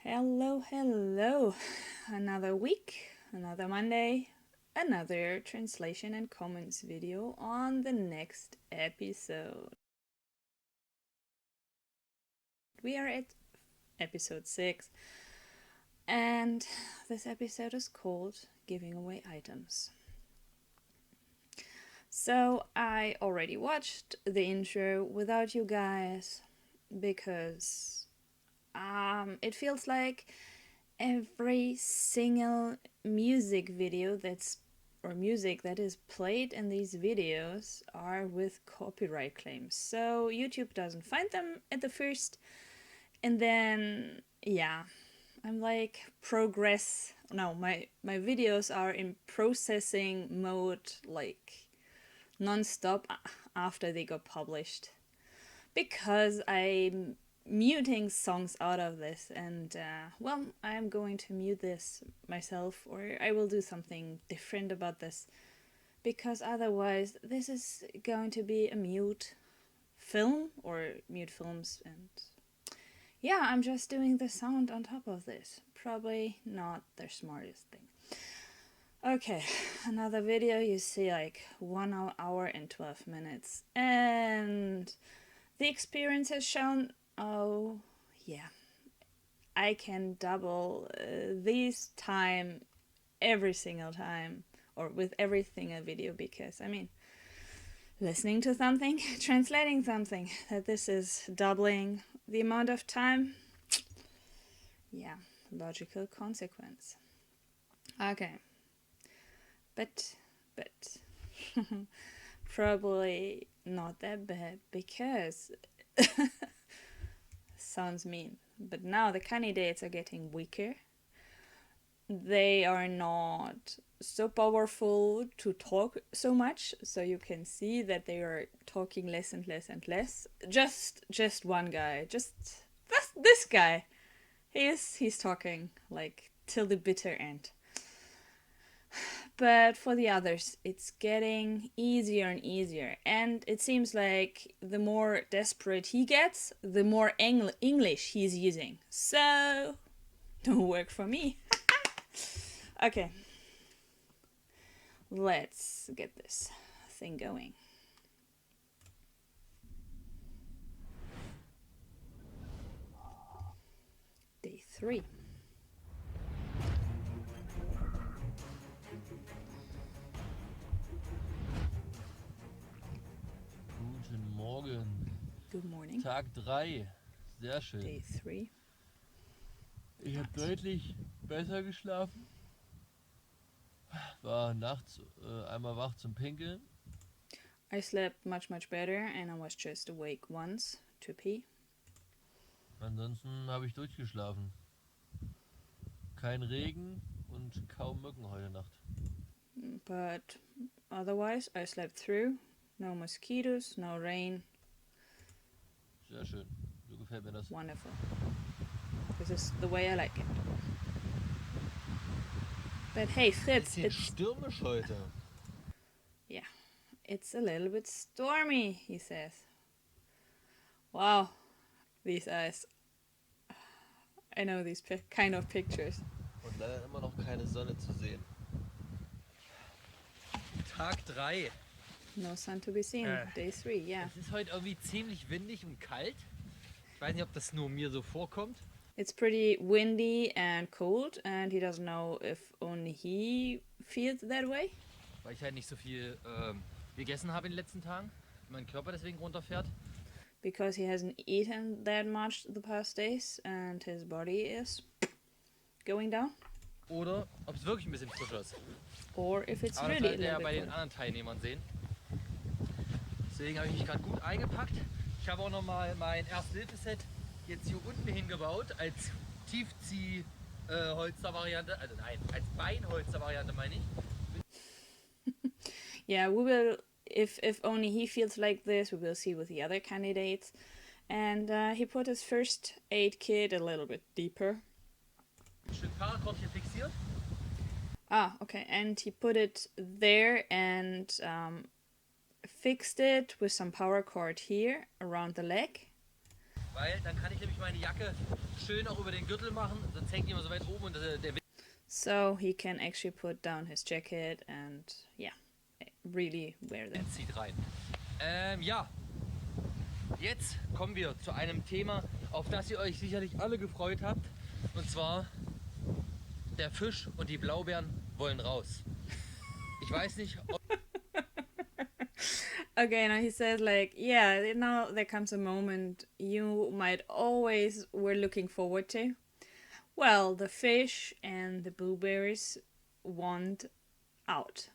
Hello, hello. Another week, another Monday, another translation and comments video on the next episode. We are at episode 6, and this episode is called Giving Away Items. So I already watched the intro without you guys because it feels like every single music video music that is played in these videos are with copyright claims. So YouTube doesn't find them at the first, and then I'm like my videos are in processing mode like non-stop after they got published, because I'm muting songs out of this, and I'm going to mute this myself, or I will do something different about this, because otherwise this is going to be a mute film or mute films, and I'm just doing the sound on top of this. Probably not the smartest thing. Okay, another video. You see like 1 hour and 12 minutes, and the experience has shown, oh yeah, I can double this time every single time, or with every single video, because I mean, listening to something, translating something, that this is doubling the amount of time. Yeah, logical consequence. Okay, but probably not that bad, because sounds mean, but now the candidates are getting weaker. They are not so powerful to talk so much, so you can see that they are talking less and less and less. Just one guy, just this guy. He's talking like till the bitter end. But for the others, it's getting easier and easier, and it seems like the more desperate he gets, the more English he's using. So, don't work for me. Okay, let's get this thing going. Day 3. Guten Morgen. Good morning. Tag 3. Sehr schön. Day 3. Ich habe deutlich besser geschlafen. War nachts einmal wach zum Pinkeln. I slept much better, and I was just awake once to pee. Ansonsten habe ich durchgeschlafen. Kein Regen und kaum Mücken heute Nacht. But otherwise, I slept through. No mosquitoes, no rain. Sehr schön. So gefällt mir das. Wonderful. This is the way I like it. But hey, Fritz, Bisschen stürmisch heute. Yeah, it's a little bit stormy, he says. Wow, these eyes. I know these kind of pictures. Und leider immer noch keine Sonne zu sehen. Tag 3. No sun to be seen. Day 3, yeah. Es ist heute irgendwie ziemlich windig und kalt. Ich weiß nicht, ob das nur mir so vorkommt. It's pretty windy and cold, and he doesn't know if only he feels that way. Weil ich halt nicht so viel gegessen habe in den letzten Tagen. Mein Körper deswegen runterfährt. Because he hasn't eaten that much the past days, and his body is going down. Oder ob es wirklich ein bisschen frischer ist. Or if it's Aber really das a werdet ihr ja little bei bit den cold. anderen Teilnehmern sehen. Deswegen habe ich mich gerade gut eingepackt. Ich habe auch nochmal mein Erste-Hilfe-Set jetzt hier unten hingebaut als Tiefzieh-Holster-Variante. Also nein, als Beinholster-Variante meine ich. Yeah, we will, if only he feels like this, we will see with the other candidates. And he put his first aid kit a little bit deeper. Ein Stück Paracord hier fixiert. Ah, okay, and he put it there and um, fixed it with some power cord here around the leg. Weil dann kann ich nämlich meine Jacke schön auch über den Gürtel machen, sonst hängt die immer so weit oben und der Wind So he can actually put down his jacket and, yeah, really wear that. zieht rein. Ja, jetzt kommen wir zu einem Thema, auf das ihr euch sicherlich alle gefreut habt. Und zwar, der Fisch und die Blaubeeren wollen raus. Ich weiß nicht, ob Okay, now he says, like, yeah, now there comes a moment you might always were looking forward to. Well, the fish and the blueberries want out.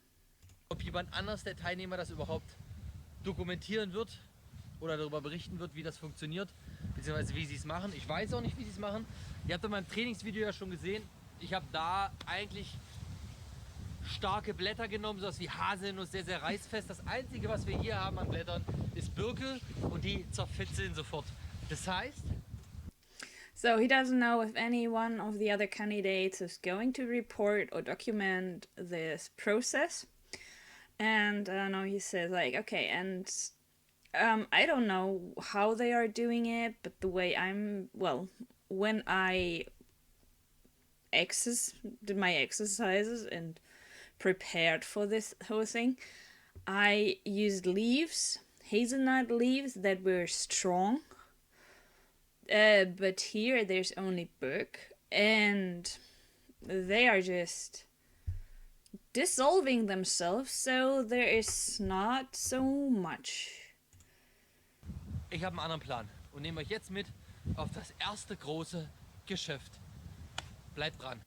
jemand anders, der Teilnehmer, das überhaupt dokumentieren wird oder darüber berichten wird, wie das funktioniert, beziehungsweise wie sie es machen. Ich weiß auch nicht, wie sie es machen. Ihr habt in meinem Trainingsvideo ja schon gesehen, ich habe da eigentlich starke Blätter genommen, sowas wie Haselnuss, sehr, sehr reißfest. Das Einzige, was wir hier haben an Blättern, ist Birke und die zerfitzeln sofort. Das heißt, So he doesn't know if any one of the other candidates is going to report or document this process. And now he says, like, okay, and I don't know how they are doing it, but the way when I did my exercises and prepared for this whole thing, I used leaves, hazelnut leaves that were strong. But here there's only birk, and they are just dissolving themselves, so there is not so much. ich habe einen anderen Plan und nehme euch jetzt mit auf das erste große Geschäft. Bleibt dran.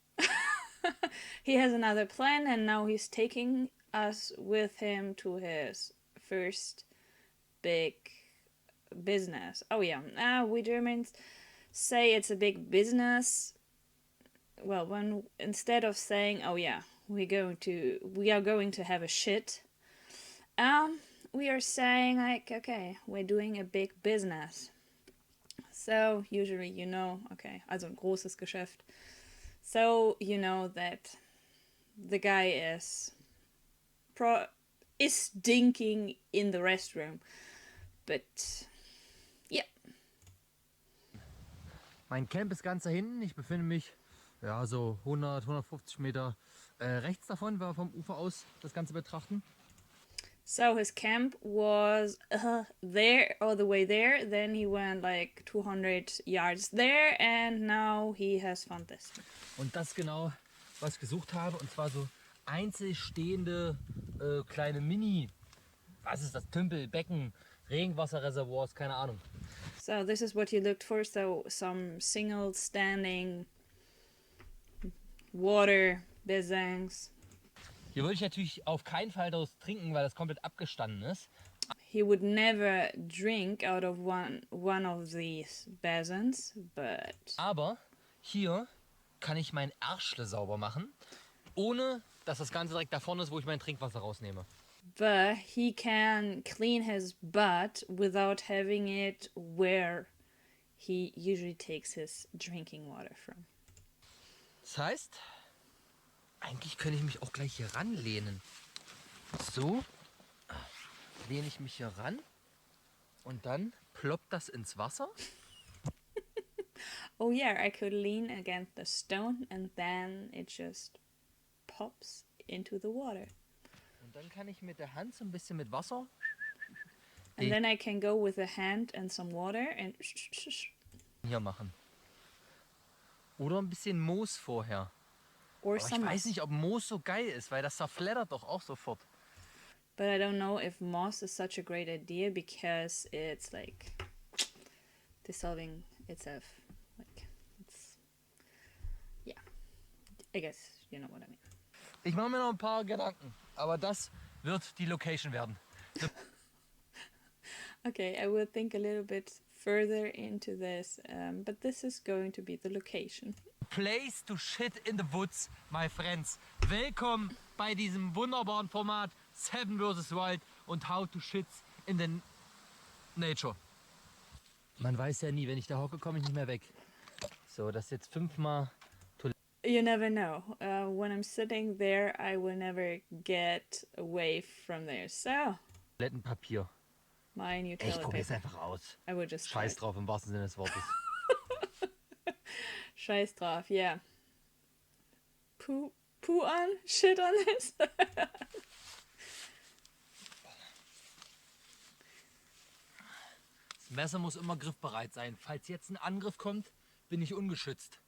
He has another plan, and now he's taking us with him to his first big business. Oh yeah, we Germans say it's a big business. Well, when instead of saying, "Oh yeah, we are going to have a shit," we are saying like, "Okay, we're doing a big business." So usually, okay, also ein großes Geschäft. So you know that the guy is stinking in the restroom, but yeah. Mein Camp ist ganz da hinten. Ich befinde mich ja so 100, 150 Meter rechts davon, wenn wir vom Ufer aus das Ganze betrachten. So his camp was there, all the way there. Then he went like 200 yards there, and now he has found this. Und das genau, was ich gesucht habe, und zwar so einzeln stehende kleine was ist das, Tümpel, Becken, Regenwasserreservoirs, keine Ahnung. So this is what you looked for. So some single standing water basins. Hier würde ich natürlich auf keinen Fall daraus trinken, weil das komplett abgestanden ist. He would never drink out of one of these basins, but Aber hier kann ich meinen Arschle sauber machen, ohne dass das Ganze direkt da vorne ist, wo ich mein Trinkwasser rausnehme. but he can clean his butt without having it where he usually takes his drinking water from. Das heißt, eigentlich könnte ich mich auch gleich hier ranlehnen. So, lehne ich mich hier ran und dann ploppt das ins Wasser. Oh yeah, I could lean against the stone and then it just pops into the water. Und dann kann ich mit der Hand so ein bisschen mit Wasser And then I can go with a hand and some water and hier machen. Oder ein bisschen Moos vorher. or Aber ich some weiß moss. nicht, ob Moos so geil ist, weil das zerfleddert doch auch sofort. But I don't know if moss is such a great idea because it's like dissolving itself. Like it's yeah. I guess you know what I mean. Ich mache mir noch ein paar Gedanken, aber das wird die Location werden. Okay, I will think a little bit further into this, but this is going to be the location. Place to shit in the woods, my friends. Willkommen bei diesem wunderbaren Format 7vswild und how to shit in the nature. Man weiß ja nie, wenn ich da hocke, komme ich nicht mehr weg. So, das jetzt 5-mal You never know. When I'm sitting there, I will never get away from there. So, Toilettenpapier. my new Ey, ich toilet probier's paper. einfach aus. I will just try Scheiß it. drauf, im wahrsten Sinne des Wortes. Scheiß drauf, yeah. Poo on? Shit on this? Das Messer muss immer griffbereit sein. Falls jetzt ein Angriff kommt, bin ich ungeschützt.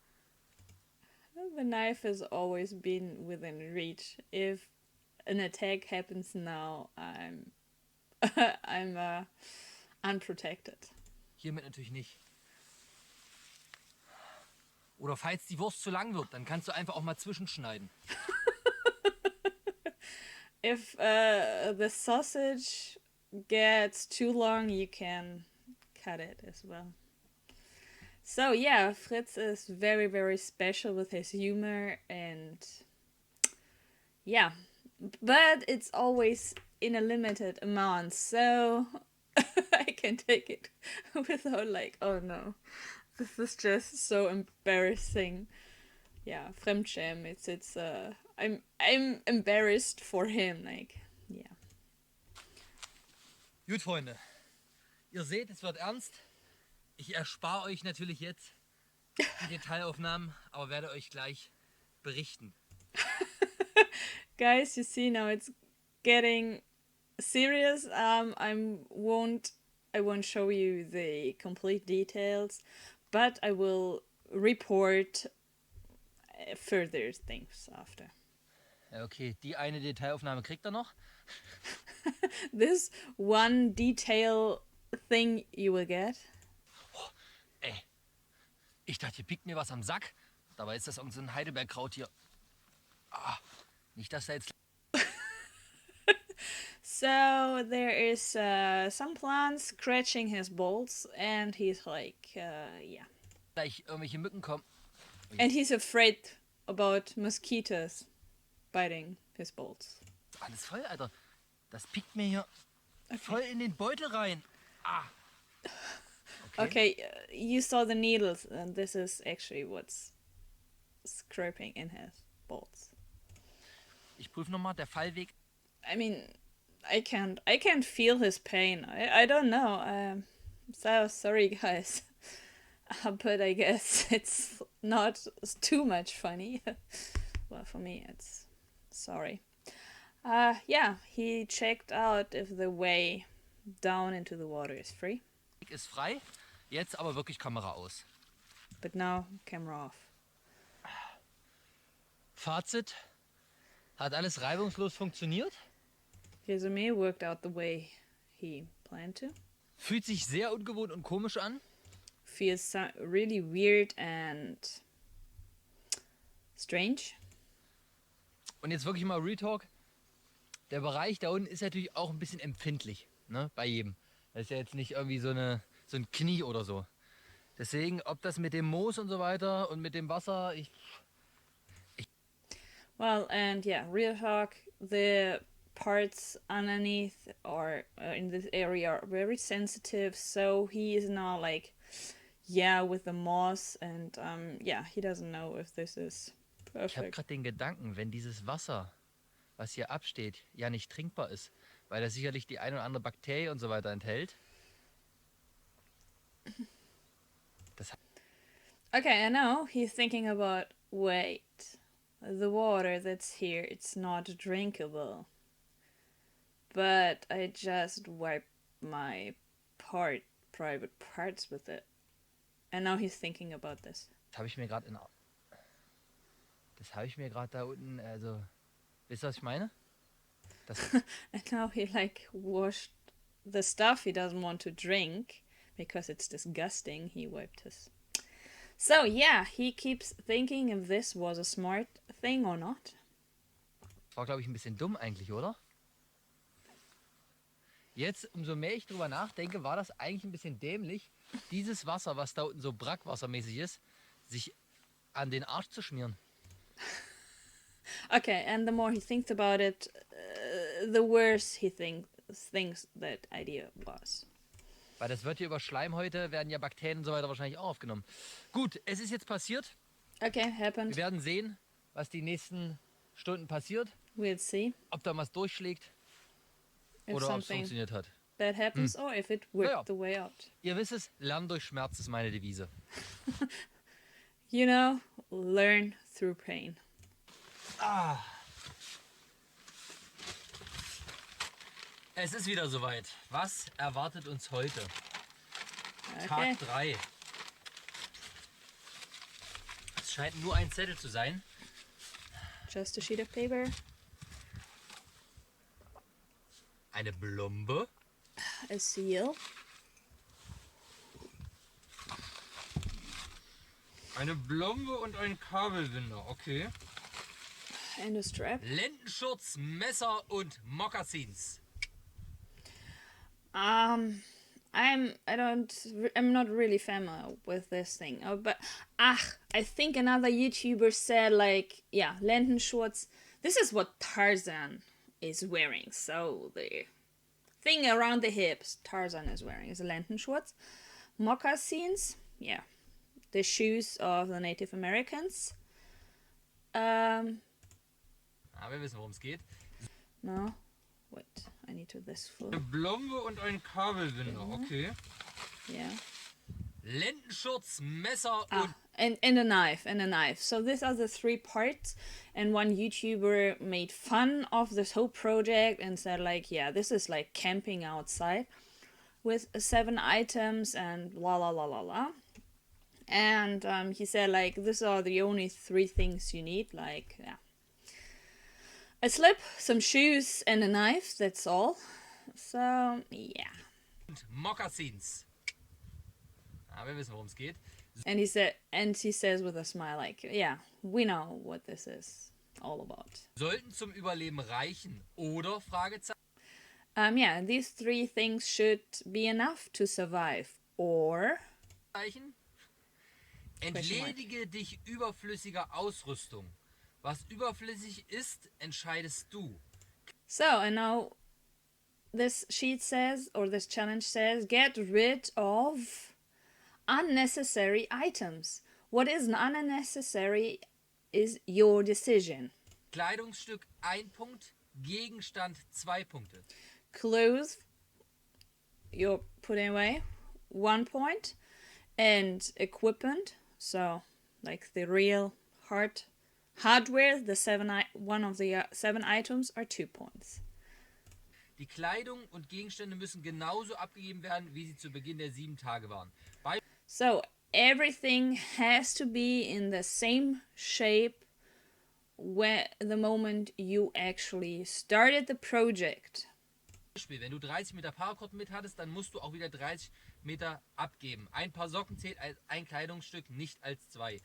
The knife has always been within reach. If an attack happens now, I'm unprotected. Hiermit natürlich nicht. Oder falls die Wurst zu lang wird, dann kannst du einfach auch mal zwischenschneiden. If the sausage gets too long, you can cut it as well. So yeah, Fritz is very, very special with his humor, and yeah, but it's always in a limited amount, so I can take it without like, oh no, this is just so embarrassing. Yeah, Fremdschämen. It's I'm embarrassed for him. Like, yeah. Gut, Freunde. Ihr seht, es wird ernst. Ich erspare euch natürlich jetzt die Detailaufnahmen, aber werde euch gleich berichten. Guys, you see now it's getting serious. I won't show you the complete details, but I will report further things after. Ja, okay, die eine Detailaufnahme kriegt er noch. This one detail thing you will get. Ey, ich dachte, hier piekt mir was am Sack. Dabei ist das irgend so ein Heidelbergkraut hier. Ah, nicht, dass da jetzt So there is some plant scratching his balls, and he's like, yeah. gleich irgendwelche Mücken kommen. And he's afraid about mosquitoes biting his balls. Alles voll, Alter. Das piekt mir hier voll in den Beutel rein. Ah. Okay, you saw the needles, and this is actually what's scraping in his balls. Ich prüfe nochmal, der Fallweg. I mean, I can't feel his pain. I don't know. So sorry, guys. But I guess it's not too much funny. Well, for me, it's sorry. Yeah, he checked out if the way down into the water is free. Weg ist frei. Jetzt aber wirklich Kamera aus. But now, camera off. Fazit. Hat alles reibungslos funktioniert. Resume worked out the way he planned to. Fühlt sich sehr ungewohnt und komisch an. Feels really weird and strange. Und jetzt wirklich mal Real Talk. Der Bereich da unten ist natürlich auch ein bisschen empfindlich, ne, bei jedem. Das ist ja jetzt nicht irgendwie so ein Knie oder so. Deswegen, ob das mit dem Moos und so weiter und mit dem Wasser, Well, and yeah, real talk, the parts underneath or in this area are very sensitive, so he is now like, yeah, with the moss, and yeah, he doesn't know if this is ich habe perfect. gerade den Gedanken, wenn dieses Wasser, was hier absteht, ja nicht trinkbar ist, weil das sicherlich die ein oder andere Bakterie und so weiter enthält. Das Okay, I know he's thinking about, wait, the water that's here, it's not drinkable. But I just wiped my private parts with it. And now he's thinking about this. habe ich mir gerade da unten, also, wisst ihr, was ich meine? Das, And now he like washed the stuff he doesn't want to drink because it's disgusting. He wiped his. So yeah, he keeps thinking if this was a smart thing or not. war, glaube ich, ein bisschen dumm eigentlich, oder? Jetzt, umso mehr ich drüber nachdenke, war das eigentlich ein bisschen dämlich, dieses Wasser, was da unten so brackwassermäßig ist, sich an den Arsch zu schmieren. Okay, and the more he thinks about it, the worse he thinks that idea was. Weil das wird hier über Schleimhäute, werden ja Bakterien und so weiter wahrscheinlich auch aufgenommen. Gut, es ist jetzt passiert. Okay, happened. Wir werden sehen, was die nächsten Stunden passiert. We'll see Ob da was durchschlägt if oder ob es something funktioniert hat. that happens or if it worked the way out. Ihr wisst es, Lernen durch Schmerz ist meine Devise. You know, learn through pain. Es ist wieder soweit. Was erwartet uns heute? Okay. Tag 3. Es scheint nur ein Zettel zu sein. Just a sheet of paper. Eine Blombe. A seal. Eine Blombe und ein Kabelbinder, okay. And a strap. Lendenschurz, Messer und Mokassins. I'm not really familiar with this thing. But I think another YouTuber said like, yeah, Lendenschurz. This is what Tarzan is wearing. So the thing around the hips Tarzan is wearing is a Lendenschurz. Moccasins, yeah, the shoes of the Native Americans. Wir wissen, worum es geht. No, wait, I need to this full. Eine Blombe und ein Kabelbinder, okay. Yeah. Lendenschurz, Messer und... And a knife. So these are the 3 parts. And one YouTuber made fun of this whole project and said like, yeah, this is like camping outside with 7 items and la la la la la. And he said like, these are the only 3 things you need. Like, yeah, a slip, some shoes, and a knife. That's all. So yeah. Und Mokassins. Wir wissen, worum es geht. And he says with a smile, like, yeah, we know what this is all about. Sollten zum Überleben reichen oder Fragezeichen. Yeah, these 3 things should be enough to survive. Or Entledige dich überflüssiger Ausrüstung. Was überflüssig ist, entscheidest du. So, and now this sheet says, or this challenge says, get rid of unnecessary items. What is unnecessary is your decision. Kleidungsstück 1 Punkt, Gegenstand 2 Punkte. Clothes, you're putting away 1 point. And equipment, so like the real hardware, one of the 7 items are 2 points. Die Kleidung und Gegenstände müssen genauso abgegeben werden, wie sie zu Beginn der 7 Tage waren. So everything has to be in the same shape where the moment you actually started the project. Beispiel, wenn du 30 Meter Paracord mit hattest, dann musst du auch wieder 30 Meter abgeben. Ein Paar Socken zählt als ein Kleidungsstück, nicht als 2.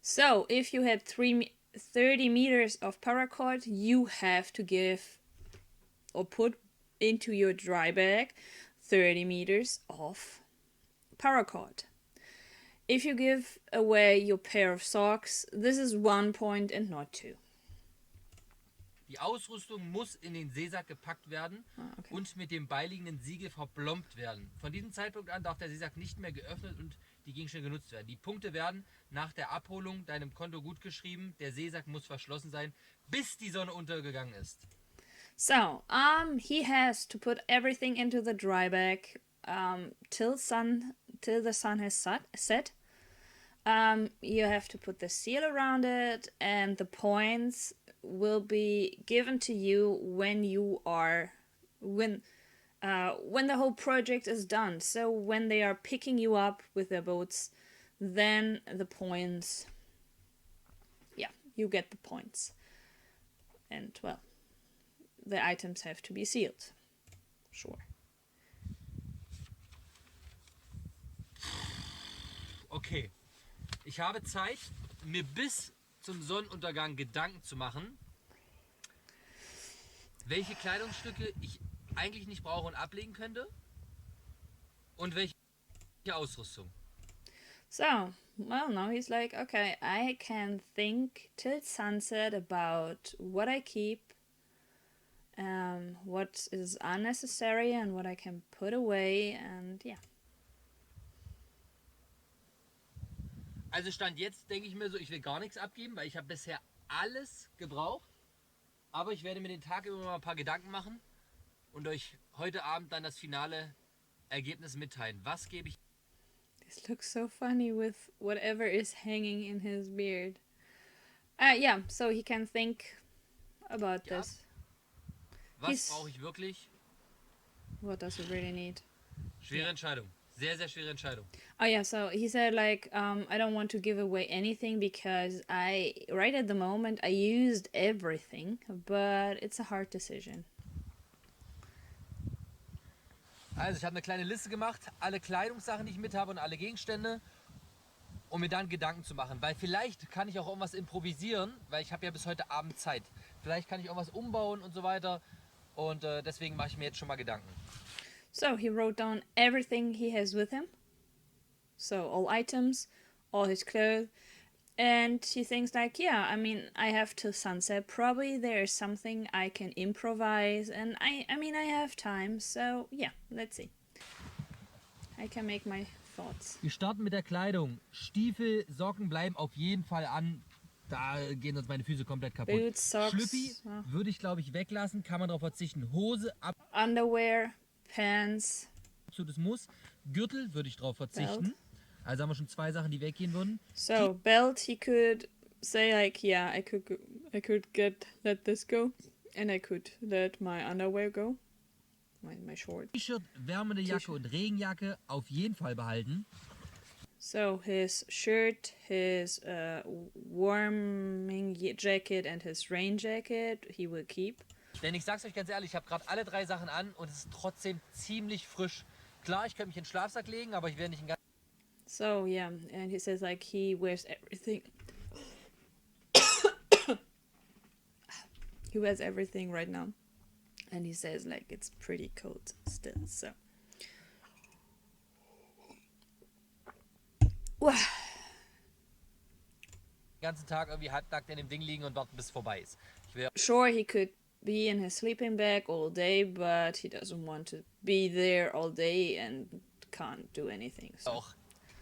So if you had 30 meters of paracord, you have to give or put into your dry bag 30 meters of paracord. If you give away your pair of socks, this is 1 point and not 2. Die Ausrüstung muss in den Seesack gepackt werden und mit dem beiliegenden Siegel verplombt werden. Von diesem Zeitpunkt an darf der Seesack nicht mehr geöffnet und die Gegenstände genutzt werden. Die Punkte werden nach der Abholung deinem Konto gutgeschrieben. Der Seesack muss verschlossen sein, bis die Sonne untergegangen ist. So, he has to put everything into the dry bag till the sun has set. You have to put the seal around it, and the points will be given to you when the whole project is done. So when they are picking you up with their boats, then the points, yeah, you get the points. And well, the items have to be sealed. Sure. Okay. Ich habe Zeit, mir bis zum Sonnenuntergang Gedanken zu machen, welche Kleidungsstücke ich eigentlich nicht brauche und ablegen könnte und welche Ausrüstung. So, well, now he's like, okay, I can think till sunset about what I keep, what is unnecessary and what I can put away, and yeah. Also Stand jetzt denke ich mir so, ich will gar nichts abgeben, weil ich habe bisher alles gebraucht. Aber ich werde mir den Tag über mal ein paar Gedanken machen und euch heute Abend dann das finale Ergebnis mitteilen. Was gebe ich? This looks so funny with whatever is hanging in his beard. Yeah, so he can think about Ja. this. Was brauche ich wirklich? What does he really need? Schwere Entscheidung. Sehr, sehr schwere Entscheidung. Oh yeah, so he said like, I don't want to give away anything because right at the moment I used everything, but it's a hard decision. Also ich habe eine kleine Liste gemacht, alle Kleidungssachen, die ich mit habe und alle Gegenstände, um mir dann Gedanken zu machen. Weil vielleicht kann ich auch irgendwas improvisieren, weil ich habe ja bis heute Abend Zeit. Vielleicht kann ich irgendwas umbauen und so weiter. Und deswegen mache ich mir jetzt schon mal Gedanken. So he wrote down everything he has with him. So all items, all his clothes. And he thinks like, yeah, I mean, I have till sunset. Probably there's something I can improvise. And I mean, I have time. So yeah, let's see. I can make my thoughts. Wir starten mit der Kleidung. Stiefel, Socken bleiben auf jeden Fall an. Da gehen sonst meine Füße komplett kaputt. Boots, socks, Schlüppi würde ich, glaube ich, weglassen. Kann man darauf verzichten. Hose, underwear, pants. absolutes Muss. Gürtel würde ich darauf verzichten. Belt. Also haben wir schon 2 Sachen, die weggehen würden. So belt, he could say like, yeah, I could let this go, and I could let my underwear go, my short. T-Shirt, wärmende Jacke und Regenjacke auf jeden Fall behalten. So his shirt, his warming jacket, and his rain jacket he will keep. Denn ich sag's euch ganz ehrlich, ich habe gerade alle 3 Sachen an und es ist trotzdem ziemlich frisch. Klar, ich könnte mich in den Schlafsack legen, aber ich werde nicht in So yeah, and he says like he wears everything. He wears everything right now, and he says like it's pretty cold still. So. den ganzen Tag irgendwie halbnackt in dem Ding liegen und warten, bis es vorbei ist. Sure, he could be in his sleeping bag all day, but he doesn't want to be there all day and can't do anything. So Auch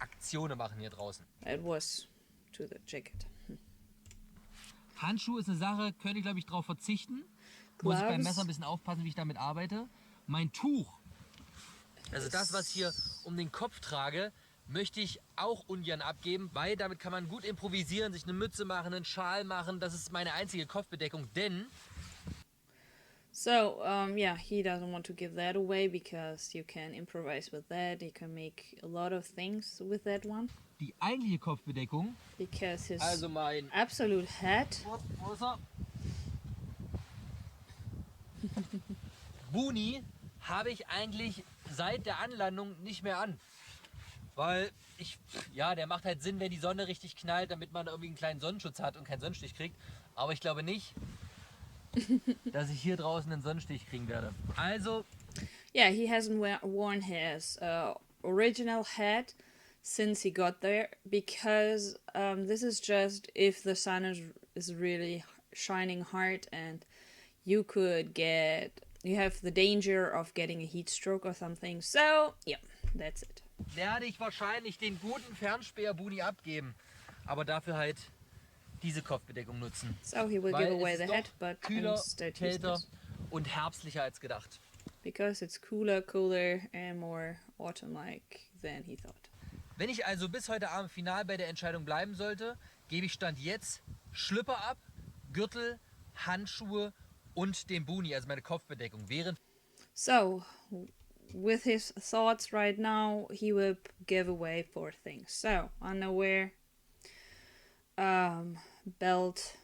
Aktionen machen hier draußen. it was to the jacket. Handschuhe ist eine Sache, könnte ich glaube ich drauf verzichten. Muss ich beim Gloves. Messer ein bisschen aufpassen, wie ich damit arbeite. Mein Tuch, also das, was ich hier um den Kopf trage, möchte ich auch ungern abgeben, weil damit kann man gut improvisieren, sich eine Mütze machen, einen Schal machen. Das ist meine einzige Kopfbedeckung, denn So, yeah, he doesn't want to give that away because you can improvise with that. You can make a lot of things with that one. die eigentliche Kopfbedeckung, Because his also mein absolute hat, Wo ist er? Buni habe ich eigentlich seit der Anlandung nicht mehr an. Weil der macht halt Sinn, wenn die Sonne richtig knallt, damit man irgendwie einen kleinen Sonnenschutz hat und keinen Sonnenstich kriegt. Aber ich glaube nicht, dass ich hier draußen einen Sonnenstich kriegen werde. Also, yeah, he hasn't worn his original hat since he got there because this is just if the sun is really shining hard and you have the danger of getting a heat stroke or something. So, yeah, that's it. werde ich wahrscheinlich den guten Fernspäher-Buni abgeben. Aber dafür halt diese Kopfbedeckung nutzen. So he will Weil give away es the ist hat, doch but kühler, instead use kälter this. und herbstlicher als gedacht. Because it's cooler, and more autumn-like than he thought. Wenn ich also bis heute Abend final bei der Entscheidung bleiben sollte, gebe ich Stand jetzt Schlüpper ab, Gürtel, Handschuhe und den Buni, also meine Kopfbedeckung. Während So, with his thoughts right now, he will give away 4 things. So, underwear, belt,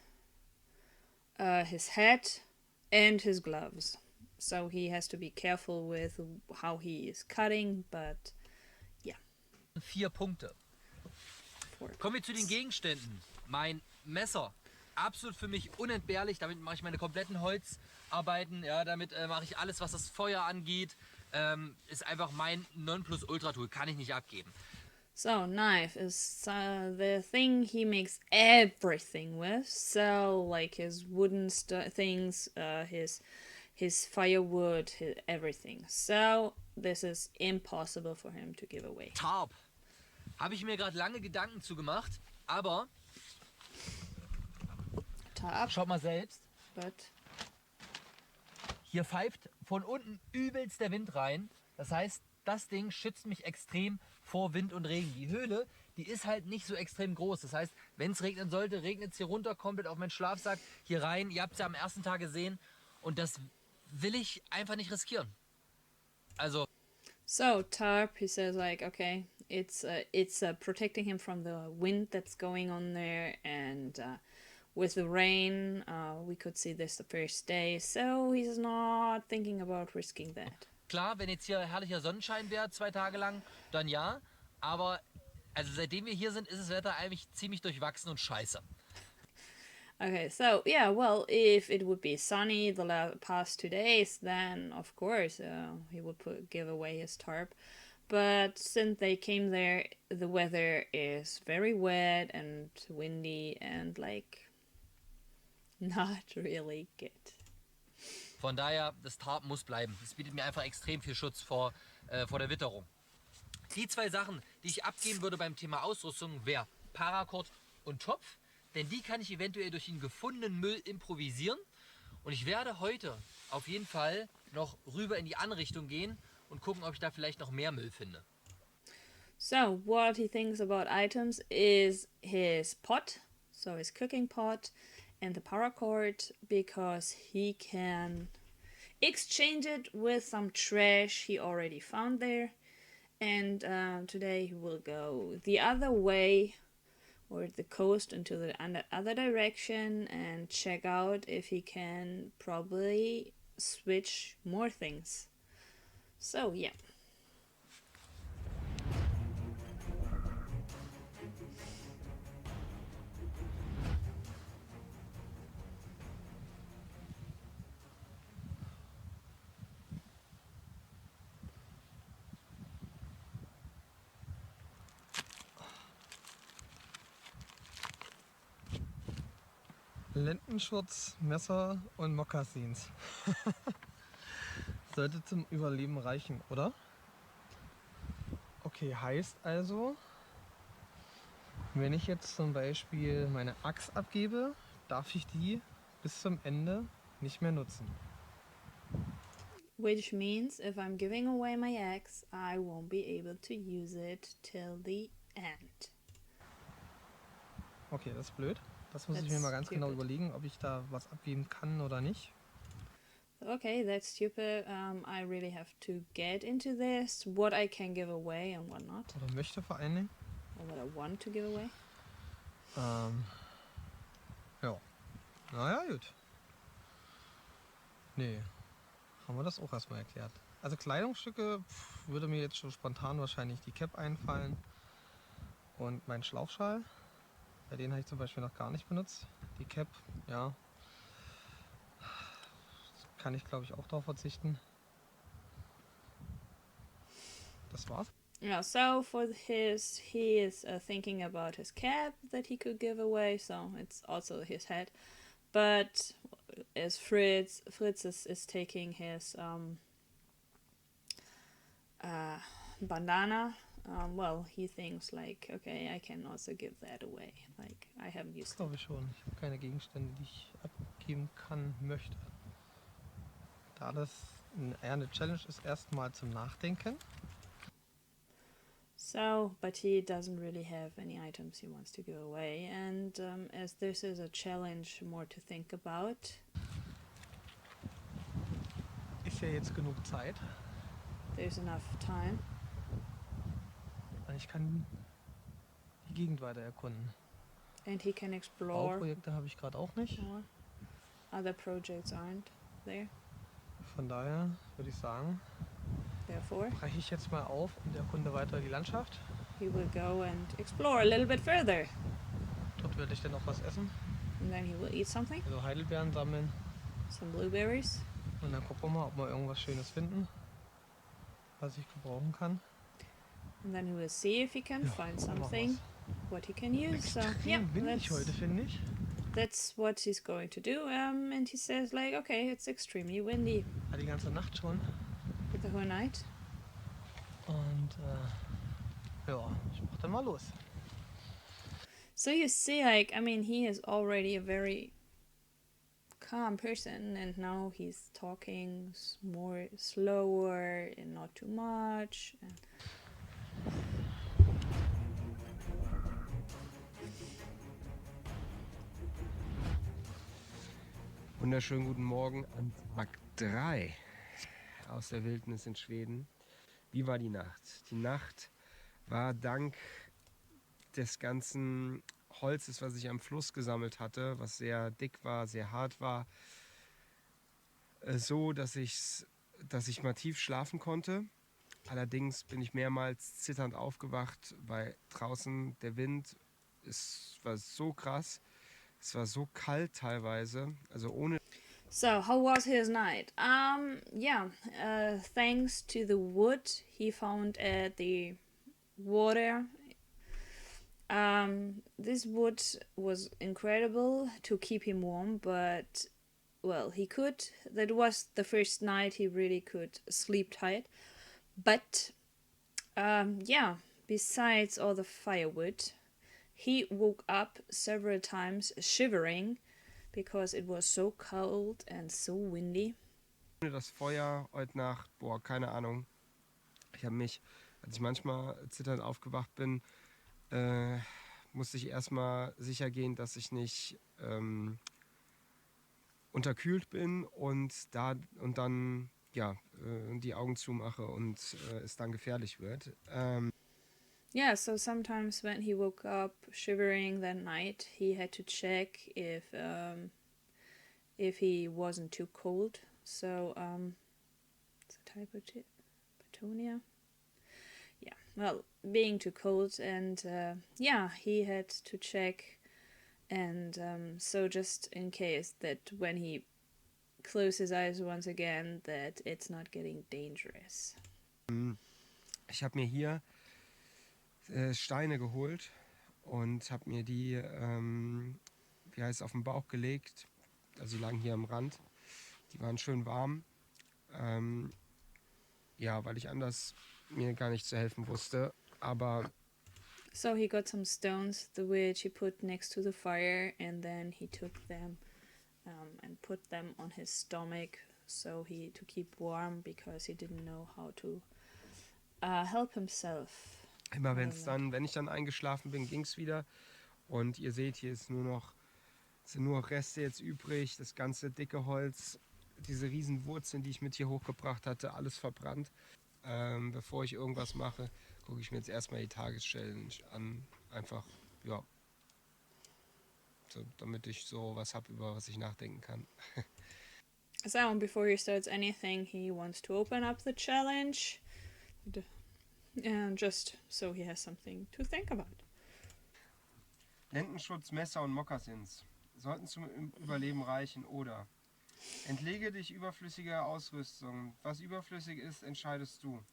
his hat, and his gloves. So he has to be careful with how he is cutting, but 4 Punkte. 4 Kommen wir zu den Gegenständen. Mein Messer, absolut für mich unentbehrlich. Damit mache ich meine kompletten Holzarbeiten. Ja, damit mache ich alles, was das Feuer angeht. Ist einfach mein Nonplusultra-Tool. Kann ich nicht abgeben. So, knife is the thing he makes everything with. So, like his wooden things, his firewood, everything. So, this is impossible for him to give away. Tarp. Habe ich mir gerade lange Gedanken zu gemacht. Aber Top, schaut mal selbst. but Hier pfeift von unten übelst der Wind rein. Das heißt, das Ding schützt mich extrem vor Wind und Regen. Die Höhle, die ist halt nicht so extrem groß. Das heißt, wenn es regnen sollte, regnet es hier runter, komplett auf meinen Schlafsack, hier rein. Ihr habt es ja am ersten Tag gesehen. Und das will ich einfach nicht riskieren. Also. So tarp, he says, like, okay, it's protecting him from the wind that's going on there, and with the rain, we could see this the first day, so he's not thinking about risking that. Klar, wenn jetzt hier herrlicher Sonnenschein wäre, 2 Tage lang, dann ja. Aber also seitdem wir hier sind, ist das Wetter eigentlich ziemlich durchwachsen und scheiße. Okay, so yeah, well, if it would be sunny the past 2 days, then of course he would give away his tarp. But since they came there, the weather is very wet and windy and like not really good. Von daher, das Tarp muss bleiben. Das bietet mir einfach extrem viel Schutz vor der Witterung. Die 2 Sachen, die ich abgeben würde beim Thema Ausrüstung, wäre Paracord und Topf. Denn die kann ich eventuell durch den gefundenen Müll improvisieren. Und ich werde heute auf jeden Fall noch rüber in die Anrichtung gehen und gucken, ob ich da vielleicht noch mehr Müll finde. So, what he thinks about items is his pot, so his cooking pot, and the paracord, because he can exchange it with some trash he already found there. And today he will go the other way, or the coast, into the other direction, and check out if he can probably switch more things. So yeah. Lendenschutz, Messer und Mokassins. Sollte zum Überleben reichen, oder? Okay, heißt also, wenn ich jetzt zum Beispiel meine Axt abgebe, darf ich die bis zum Ende nicht mehr nutzen. Which means if I'm giving away my axe, I won't be able to use it till the end. Okay, das ist blöd. Das muss ich That's mir mal ganz genau stupid. überlegen, ob ich da was abgeben kann oder nicht. Okay, that's stupid. I really have to get into this, what I can give away and what not, Oder möchte vor allen Dingen. or what I want to give away. Ja. Naja, gut. Nee, haben wir das auch erstmal erklärt. Also Kleidungsstücke würde mir jetzt schon spontan wahrscheinlich die Cap einfallen und mein Schlauchschal. Bei denen habe ich zum Beispiel noch gar nicht benutzt. Die Cap, ja, kann ich glaube ich auch darauf verzichten. Das war's. Yeah, so for he is thinking about his cap that he could give away, so it's also his head. But as Fritz is taking his bandana, well, he thinks like, okay, I can also give that away. Like, I haven't Das used it. glaube ich schon. Ich habe keine Gegenstände, die ich abgeben kann, möchte. Da das eher eine Challenge ist, erstmal zum Nachdenken. So, but he doesn't really have any items he wants to give away, and as this is a challenge more to think about, Ist ja jetzt genug Zeit. there's enough time. Und ich kann die Gegend weiter erkunden. And he can explore Bauprojekte habe ich gerade auch nicht. more. Other projects aren't there. Von daher würde ich sagen, Therefore, breche ich jetzt mal auf und erkunde weiter die Landschaft. he will go and explore a little bit further. Dort werde ich dann noch was essen. And then he will eat something, Also Heidelbeeren sammeln. some blueberries. Und dann gucken wir mal, ob wir irgendwas Schönes finden, was ich gebrauchen kann. And then he will see if he can find dann machen something what he can use. So yeah, Extrem windig heute, finde ich. that's what he's going to do. And he says like, okay, it's extremely windy Ja, die ganze Nacht schon. with the whole night. Und ja, ich mach dann mal los. So you see, like, I mean, he is already a very calm person, and now he's talking more slower and not too much. And Wunderschönen guten Morgen an Tag 3 aus der Wildnis in Schweden. Wie war die Nacht? Die Nacht war dank des ganzen Holzes, was ich am Fluss gesammelt hatte, was sehr dick war, sehr hart war, so, dass ich mal tief schlafen konnte. Allerdings bin ich mehrmals zitternd aufgewacht, weil draußen der Wind, es war so krass, es war so kalt teilweise, also ohne. so, how was his night? Yeah, thanks to the wood he found at the water. This wood was incredible to keep him warm, but well, he could. That was the first night he really could sleep tight. But yeah, besides all the firewood, he woke up several times shivering because it was so cold and so windy. Das Feuer heute Nacht, keine Ahnung. Ich habe mich, als ich manchmal zitternd aufgewacht bin, musste ich erstmal sicher gehen, dass ich nicht unterkühlt bin und dann ja, die Augen zumache und es dann gefährlich wird. Yeah, so sometimes when he woke up shivering that night, he had to check if he wasn't too cold. So it's a type of Patonia. Yeah, well, being too cold, and yeah, he had to check, and so just in case that when he closes his eyes once again, that it's not getting dangerous. Ich habe mir hier Steine geholt und habe mir die, wie heißt es, auf den Bauch gelegt. Also die lagen hier am Rand. Die waren schön warm. Ja, weil ich anders mir gar nicht zu helfen wusste. Aber so he got some stones, which he put next to the fire, and then he took them and put them on his stomach, so to keep warm, because he didn't know how to help himself. Immer wenn ich dann eingeschlafen bin, ging es wieder. Und ihr seht, hier sind nur noch Reste jetzt übrig. Das ganze dicke Holz, diese riesen Wurzeln, die ich mit hier hochgebracht hatte, alles verbrannt. Bevor ich irgendwas mache, gucke ich mir jetzt erstmal die Tageschallenge an. Einfach, ja, so, damit ich so was habe, über was ich nachdenken kann. So, before he starts anything, he wants to open up the challenge. And just so he has something to think about. Lendenschutz, Messer und Mokassins sollten zum Überleben reichen oder entlege dich überflüssiger Ausrüstung. Was überflüssig ist, entscheidest du.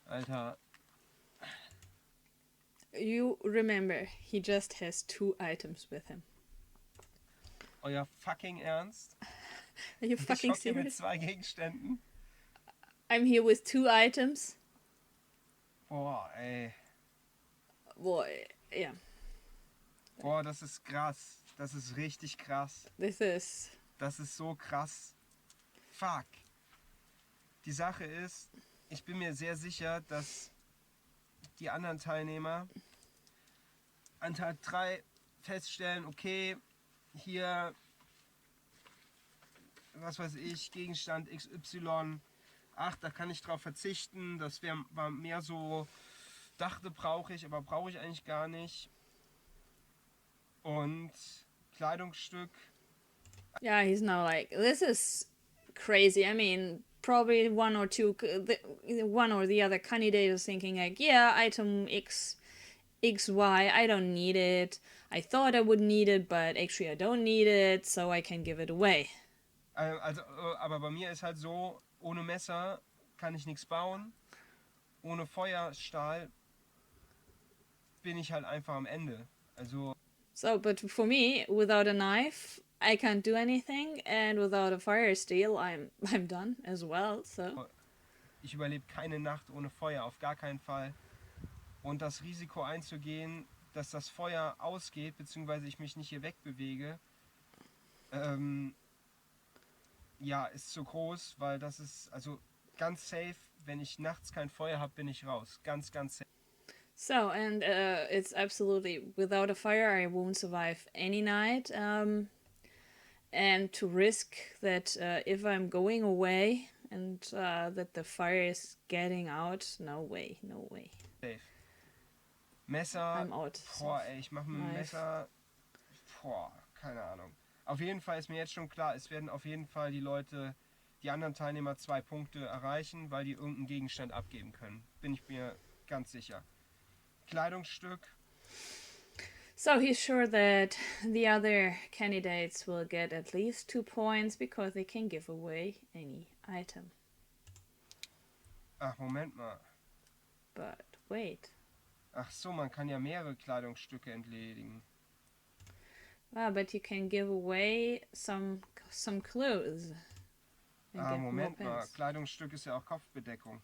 Alter. You remember, he just has 2 items with him. Euer fucking Ernst? Are you fucking Ich mit serious? 2 Gegenständen? I'm here with 2 items. Boah, ey. Boy, yeah. Boah, das ist krass. Das ist richtig krass. This is... Das ist so krass. Fuck. Die Sache ist, ich bin mir sehr sicher, dass die anderen Teilnehmer an Tag 3 feststellen, okay, hier, was weiß ich, Gegenstand XY, ach, da kann ich drauf verzichten, das war mehr so, dachte brauche ich, aber brauche ich eigentlich gar nicht. Und Kleidungsstück. Yeah, he's now like, this is crazy. I mean, probably one or the other candidate is thinking like, yeah, item XY, I don't need it. I thought I would need it, but actually I don't need it, so I can give it away. Also, aber bei mir ist halt so, ohne Messer kann ich nichts bauen. Ohne Feuerstahl bin ich halt einfach am Ende. Also. So, but for me, without a knife, I can't do anything, and without a fire steel, I'm done as well. So. Ich überlebe keine Nacht ohne Feuer, auf gar keinen Fall. Und das Risiko einzugehen, dass das Feuer ausgeht, beziehungsweise ich mich nicht hier wegbewege, Ja, ist zu groß, weil das ist, also ganz safe, wenn ich nachts kein Feuer habe, bin ich raus. Ganz, ganz safe. So, and it's absolutely without a fire, I won't survive any night. And to risk that if I'm going away and that the fire is getting out, no way, no way. Messer, I'm out. boah, ey, ich mache mit dem Knife. Messer, boah, keine Ahnung. Auf jeden Fall ist mir jetzt schon klar, es werden auf jeden Fall die Leute, die anderen Teilnehmer 2 Punkte erreichen, weil die irgendeinen Gegenstand abgeben können. Bin ich mir ganz sicher. Kleidungsstück, So he's sure that the other candidates will get at least 2 points because they can give away any item. ach Moment mal. But wait. Ach so, man kann ja mehrere Kleidungsstücke entledigen. Ah, but you can give away some clues. And Ah, get more Moment mal. pins. Kleidungsstück ist ja auch Kopfbedeckung.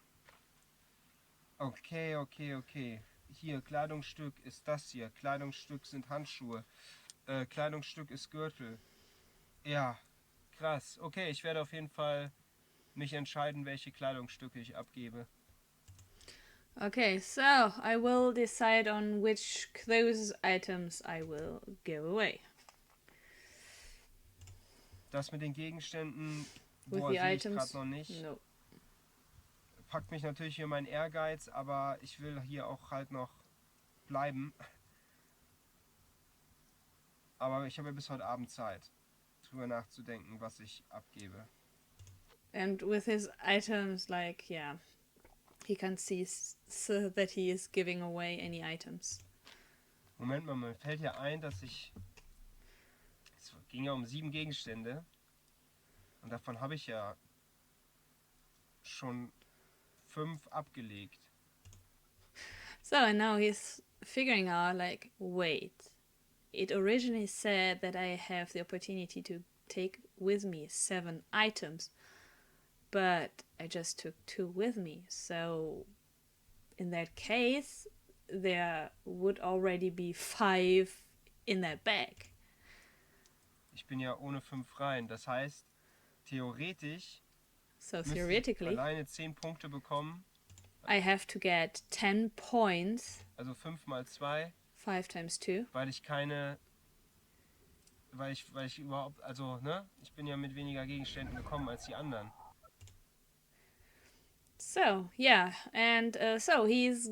Okay. Hier, Kleidungsstück ist das hier. Kleidungsstück sind Handschuhe. Kleidungsstück ist Gürtel. Ja, krass. Okay, ich werde auf jeden Fall mich entscheiden, welche Kleidungsstücke ich abgebe. Okay, so I will decide on which clothes items I will give away. Das mit den Gegenständen, With boah, the sehe ich items, gerade noch nicht. no. Packt mich natürlich hier mein Ehrgeiz, aber ich will hier auch halt noch bleiben. Aber ich habe ja bis heute Abend Zeit, drüber nachzudenken, was ich abgebe. And with his items, like, yeah, he can't see so that he is giving away any items. Moment mal, mir fällt ja ein, dass es ging ja um 7 Gegenstände und davon habe ich ja schon 5 abgelegt. So, and now he's figuring out, like, wait, it originally said that I have the opportunity to take with me 7 items, but I just took 2 with me. So, in that case, there would already be 5 in that bag. Ich bin ja ohne 5 rein. Das heißt, theoretisch So, müsste ich theoretically, alleine 10 Punkte bekommen. I have to get 10 points, Also 5 mal 2, 5 times 2. weil ich überhaupt, also, ne? Ich bin ja mit weniger Gegenständen gekommen als die anderen. So yeah, and so he's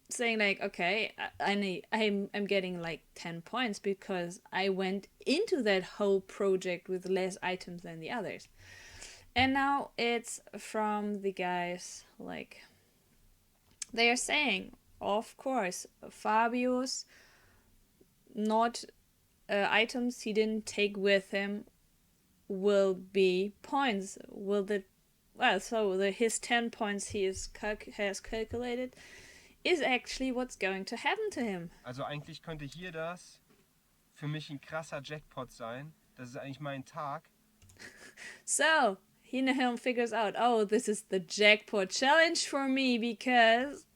saying like, okay, I'm getting like 10 points because I went into that whole project with less items than the others. And now it's from the guys, like, they are saying, of course, Fabio's not items he didn't take with him will be points. His 10 points he has calculated is actually what's going to happen to him. Also eigentlich könnte hier das für mich ein krasser Jackpot sein. Das ist eigentlich mein Tag. So he now figures out, oh, this is the jackpot challenge for me because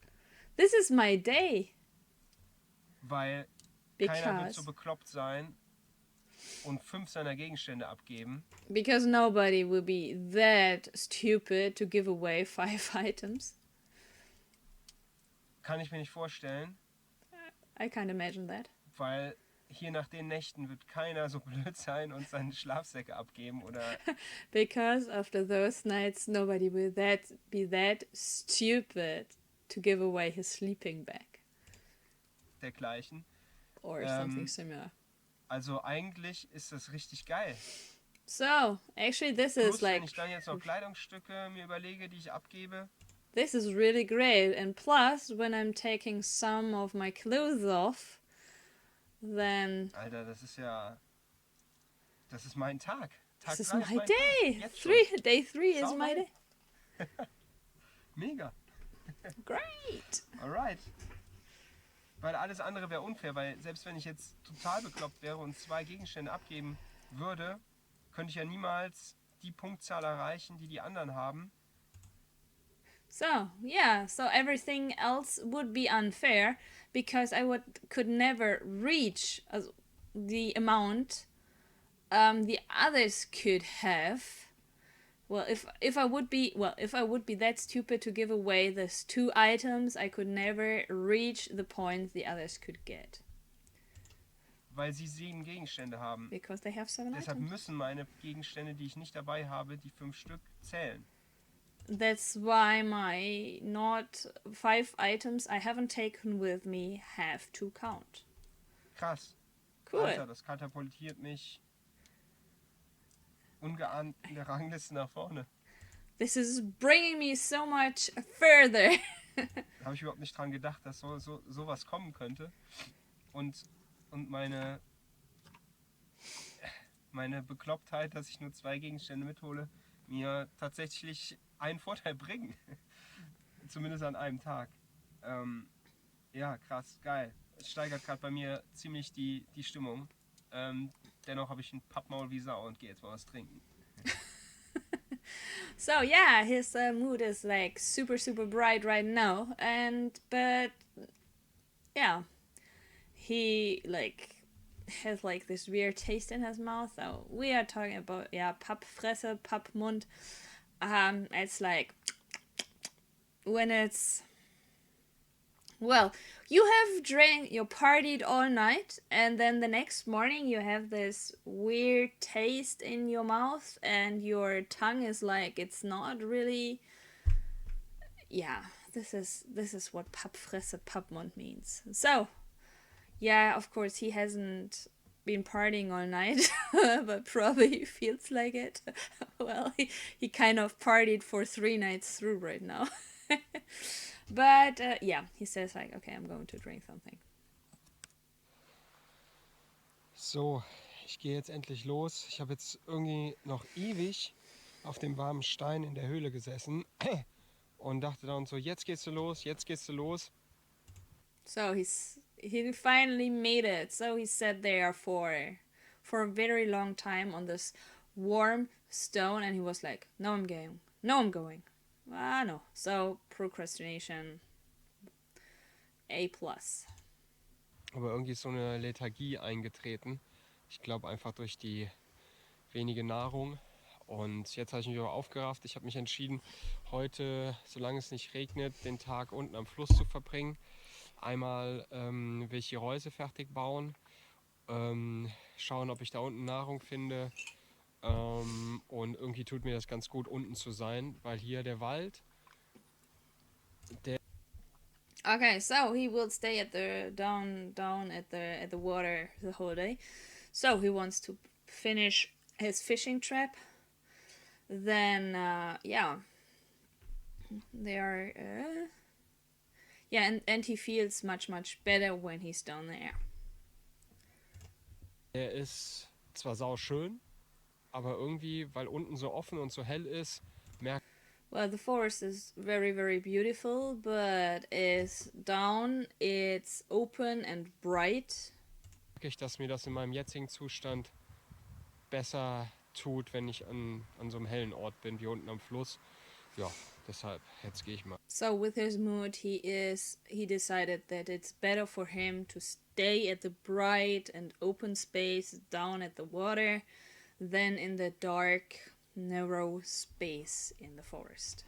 this is my day. Weil keiner wird so bekloppt sein und 5 seiner Gegenstände abgeben. Because nobody will be that stupid to give away 5 items. Kann ich mir nicht vorstellen, I can't imagine that. weil hier nach den Nächten wird keiner so blöd sein und seine Schlafsäcke abgeben oder Because after those nights, nobody will be that stupid to give away his sleeping bag dergleichen. or something similar. Also eigentlich ist das richtig geil. So, actually this Plus, is like, wenn ich dann jetzt noch Kleidungsstücke mir überlege, die ich abgebe, this is really great. And plus, when I'm taking some of my clothes off, then Alter, das ist mein Tag. Tag this is 3 my mein day. Tag. Jetzt schon. Day 3 is my Saugeil. day. Mega. Great. Alright. Weil alles andere wäre unfair, weil selbst wenn ich jetzt total bekloppt wäre und 2 Gegenstände abgeben würde, könnte ich ja niemals die Punktzahl erreichen, die die anderen haben. So, yeah, so everything else would be unfair because I could never reach the amount the others could have. Well, if I would be that stupid to give away these 2 items, I could never reach the points the others could get. Weil sie 7 Gegenstände haben. Because they have 7 Deshalb items. müssen meine Gegenstände, die ich nicht dabei habe, die 5 Stück zählen. That's why my not 5 items I haven't taken with me have to count. Krass. Cool. Alter, das katapultiert mich ungeahnt in der Rangliste nach vorne. This is bringing me so much further. Da habe ich überhaupt nicht dran gedacht, dass sowas kommen könnte. Und meine Beklopptheit, dass ich nur 2 Gegenstände mithole, mir tatsächlich einen Vorteil bringen. Zumindest an einem Tag. Ja, krass, geil. Es steigert gerade bei mir ziemlich die Stimmung. Dennoch habe ich ein Pappmaul wie Sau und gehe jetzt mal was trinken. So yeah, his mood is like super bright right now, but yeah, he like has like this weird taste in his mouth. So we are talking about Pappfresse, Pappmund. It's like when it's, well, you have drank, you partied all night, and then the next morning you have this weird taste in your mouth, and your tongue is like, it's not really. Yeah, this is what Pappfresse, Pappmund means. So, yeah, of course he hasn't been partying all night, but probably feels like it. Well, he kind of partied for 3 nights through right now. But yeah, he says like, okay, I'm going to drink something. So, ich gehe jetzt endlich los. Ich habe jetzt irgendwie noch ewig auf dem warmen Stein in der Höhle gesessen und dachte dann so, jetzt gehst du los, jetzt gehst du los. So he finally made it. So he sat there for a very long time on this warm stone, and he was like, no, I'm going. No, I'm going. Ah, no. So procrastination A+. Aber irgendwie ist so eine Lethargie eingetreten. Ich glaube einfach durch die wenige Nahrung. Und jetzt habe ich mich aber aufgerafft. Ich habe mich entschieden, heute, solange es nicht regnet, den Tag unten am Fluss zu verbringen. Einmal will ich die Reuse fertig bauen, schauen, ob ich da unten Nahrung finde. Und irgendwie tut mir das ganz gut, unten zu sein, weil hier der Wald, der... Okay, so he will stay at the down at the water the whole day. So he wants to finish his fishing trip. Then yeah, they are yeah, and he feels much better when he's down there. Der ist zwar sauschön, aber irgendwie, weil unten so offen und so hell ist, merke Well, the forest is very beautiful, but is down, it's open and bright. ich, dass mir das in meinem jetzigen Zustand besser tut, wenn ich an so einem hellen Ort bin, wie unten am Fluss. Ja, deshalb, jetzt gehe ich mal. So with his mood, he decided that it's better for him to stay at the bright and open space down at the water than in the dark, narrow space in the forest.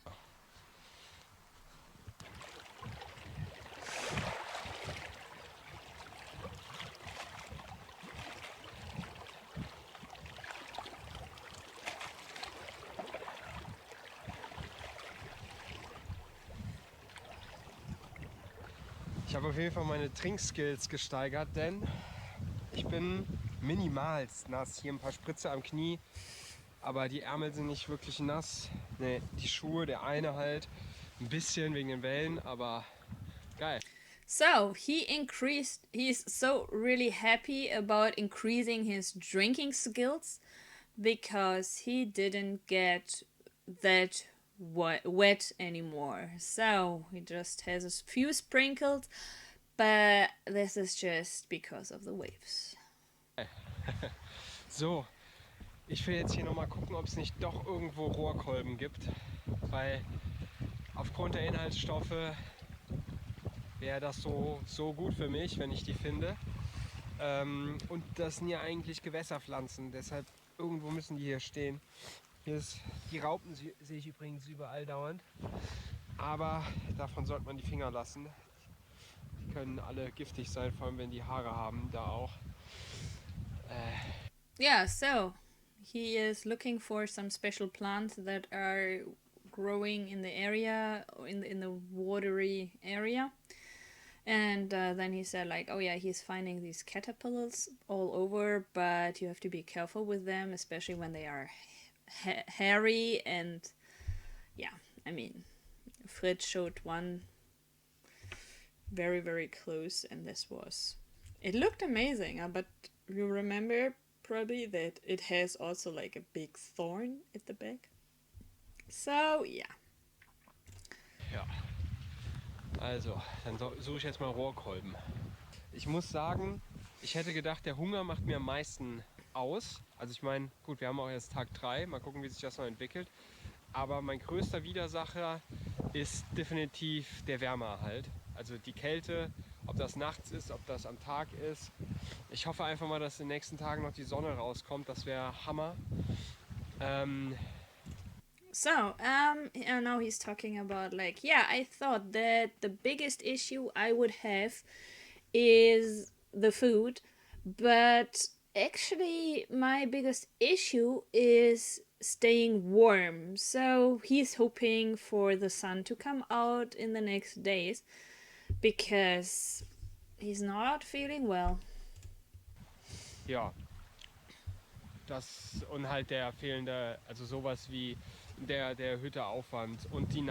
Ich habe auf jeden Fall meine Trinkskills gesteigert, denn ich bin minimalst nass. Hier ein paar Spritze am Knie, aber die Ärmel sind nicht wirklich nass. Ne, die Schuhe, der eine halt ein bisschen wegen den Wellen, aber geil. So he's so really happy about increasing his drinking skills because he didn't get that wet anymore. So he just has a few sprinkles, but this is just because of the waves. So, ich will jetzt hier nochmal gucken, ob es nicht doch irgendwo Rohrkolben gibt, weil aufgrund der Inhaltsstoffe wäre das so gut für mich, wenn ich die finde. Und das sind ja eigentlich Gewässerpflanzen, deshalb irgendwo müssen die hier stehen. Die Raupen sehe ich übrigens überall dauernd, aber davon sollte man die Finger lassen. Die können alle giftig sein, vor allem wenn die Haare haben, da auch. Yeah, so he is looking for some special plants that are growing in the area, in the watery area. And then he said, like, oh yeah, he's finding these caterpillars all over, but you have to be careful with them, especially when they are hairy. And yeah, I mean, Fritz showed one very, very close, and it looked amazing, but you remember probably that it has also like a big thorn at the back. So, yeah. Ja. Also, dann suche ich jetzt mal Rohrkolben. Ich muss sagen, ich hätte gedacht, der Hunger macht mir am meisten aus. Also ich meine, gut, wir haben auch jetzt Tag 3, mal gucken, wie sich das noch entwickelt. Aber mein größter Widersacher ist definitiv der Wärmeerhalt. Also die Kälte, ob das nachts ist, ob das am Tag ist. Ich hoffe einfach mal, dass in den nächsten Tagen noch die Sonne rauskommt. Das wäre Hammer. So, now he's talking about like, yeah, I thought that the biggest issue I would have is the food, but actually my biggest issue is staying warm. So he's hoping for the sun to come out in the next days because he's not feeling well. Ja, das und halt der fehlende, also sowas wie der erhöhte Aufwand und die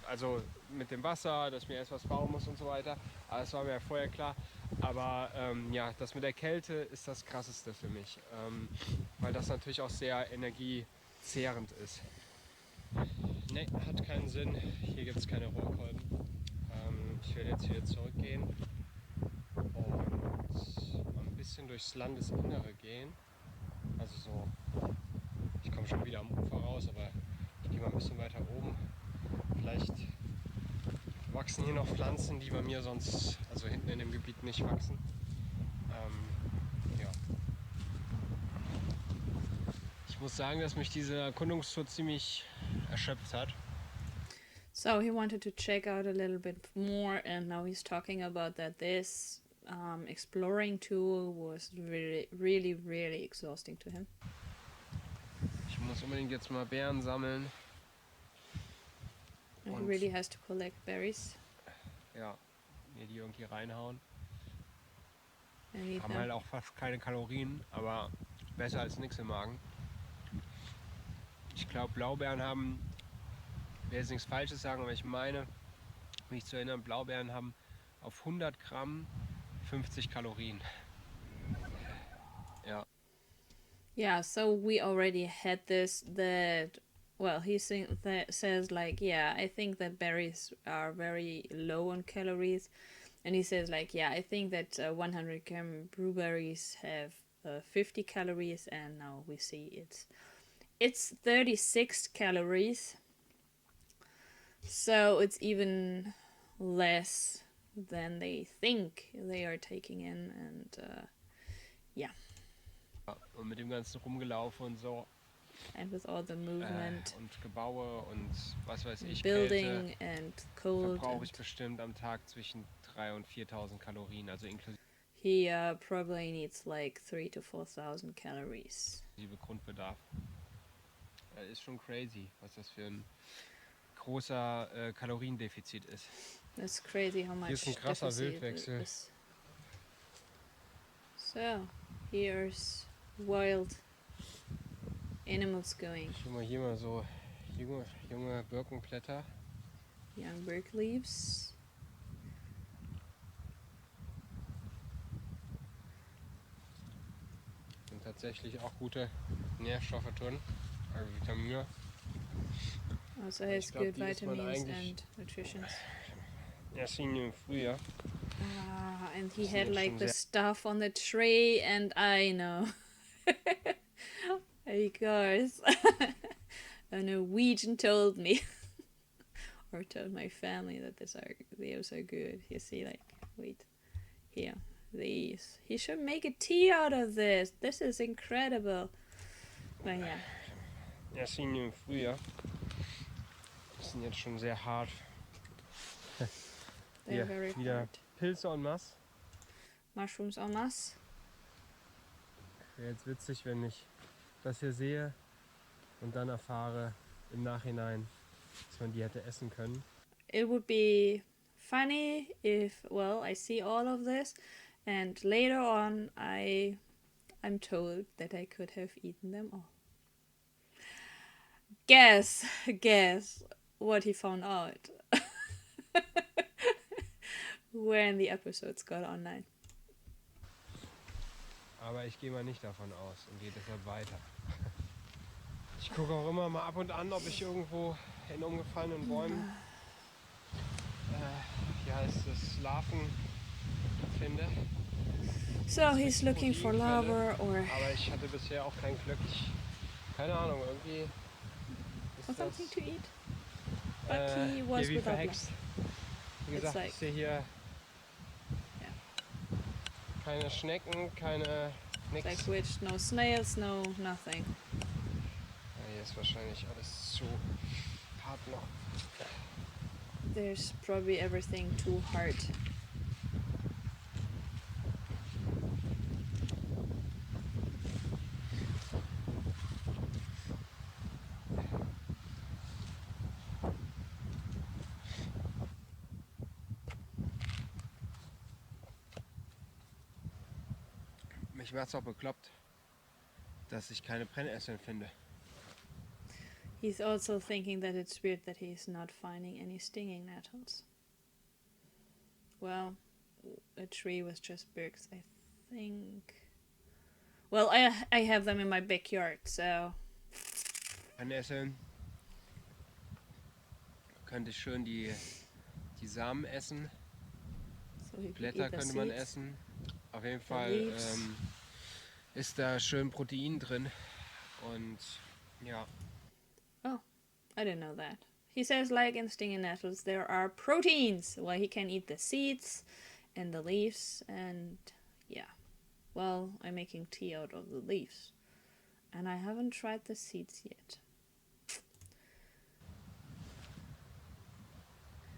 also mit dem Wasser, dass mir erst was bauen muss und so weiter. Aber das war mir ja vorher klar. Aber ja, das mit der Kälte ist das Krasseste für mich, weil das natürlich auch sehr energiezehrend ist. Ne, hat keinen Sinn. Hier gibt es keine Rohrkolben. Ich werde jetzt wieder zurückgehen und mal ein bisschen durchs Landesinnere gehen. Also so, ich komme schon wieder am Ufer raus, aber ich gehe mal ein bisschen weiter oben. Vielleicht wachsen hier noch Pflanzen, die bei mir sonst, also hinten in dem Gebiet nicht wachsen. Ja. Ich muss sagen, dass mich diese Erkundungstour ziemlich erschöpft hat. So he wanted to check out a little bit more, and now he's talking about that this exploring tour was really, really, really exhausting to him. Ich muss unbedingt jetzt mal Beeren sammeln. And he really has to collect berries. Ja, mir die irgendwie reinhauen. And Haben halt auch fast keine Kalorien, aber besser als nichts im Magen. Ich glaube, Blaubeeren haben, ich will jetzt nichts Falsches sagen, aber ich meine, mich zu erinnern, Blaubeeren haben auf 100 Gramm 50 Kalorien. Ja. Yeah, so we already had this that, well, he says like, yeah, I think that berries are very low on calories. And he says like, yeah, I think that 100 gram blueberries have 50 calories, and now we see it's 36 calories. So it's even less than they think they are taking in, and yeah. Und mit dem ganzen Rumgelaufen und so. And with all the movement, und Gebaue und was weiß ich, building Kälte, and cold, verbrauche ich bestimmt am Tag zwischen 3.000 und 4.000 Kalorien, also inklusive he probably needs like 3,000 to 4,000 calories. Grundbedarf. Das ist schon crazy, was das für ein großer Kaloriendefizit ist. That's crazy how much. Hier ist ein krasser deficit Wildwechsel. is. So, here's wild animals going. Schau mal hier mal so junge Birkenblätter. Young birk leaves. Sind tatsächlich auch gute Nährstoffe drin, also Vitamine. Also has Ich glaub, good die isst man vitamins eigentlich- and nutrition. Erst im Frühjahr. And he Das had ist like schon the sehr- stuff on the tree, and I know. Because a Norwegian told me, or told my family that those are good. You see, like, wait, here, these. He should make a tea out of this. This is incredible. But yeah. Erschienen im Frühjahr. Die sind jetzt schon sehr hart. They're Hier, very wieder hard. Pilze en masse. Mushrooms en masse. Wäre jetzt witzig, wenn ich das hier sehe und dann erfahre im Nachhinein, dass man die hätte essen können. It would be funny if, well, I see all of this and later on I'm told that I could have eaten them all. Guess what he found out when the episodes got online. Aber ich gehe mal nicht davon aus und gehe deshalb weiter. Ich gucke auch immer mal ab und an, ob ich irgendwo in umgefallenen Bäumen Larven finde. So he's looking for lava or Aber ich hatte bisher auch kein Glück. Keine Ahnung, irgendwie ist das something to eat. But he was hier wie without verhext. Wie It's gesagt, like- ich sehe hier keine Schnecken, keine nix. like which no snails, no nothing. Ja, hier ist wahrscheinlich alles zu hart noch. There's probably everything too hard. Mich macht's auch bekloppt, dass ich keine Brennesseln finde. He's also thinking that it's weird that he's not finding any stinging nettles. Well, a tree was just birks, I think. Well, I have them in my backyard, so Brennesseln könnte ich schön die Samen essen. so he could Blätter eat the könnte man seeds. essen. Auf jeden Fall leaves. ist da schön Protein drin. Und ja, I didn't know that. He says, like in stinging nettles, there are proteins. Well, he can eat the seeds and the leaves, and yeah. Well, I'm making tea out of the leaves, and I haven't tried the seeds yet.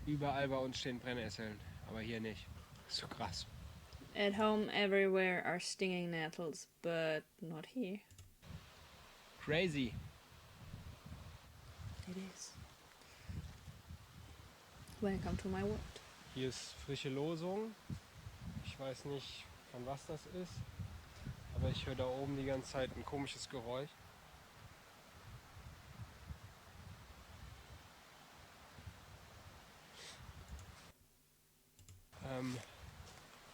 überall bei uns stehen Brennnesseln, aber hier nicht. So krass. At home, everywhere are stinging nettles, but not here. Crazy. It is. Welcome to my world. Hier ist frische Losung. Ich weiß nicht, von was das ist. Aber ich höre da oben die ganze Zeit ein komisches Geräusch.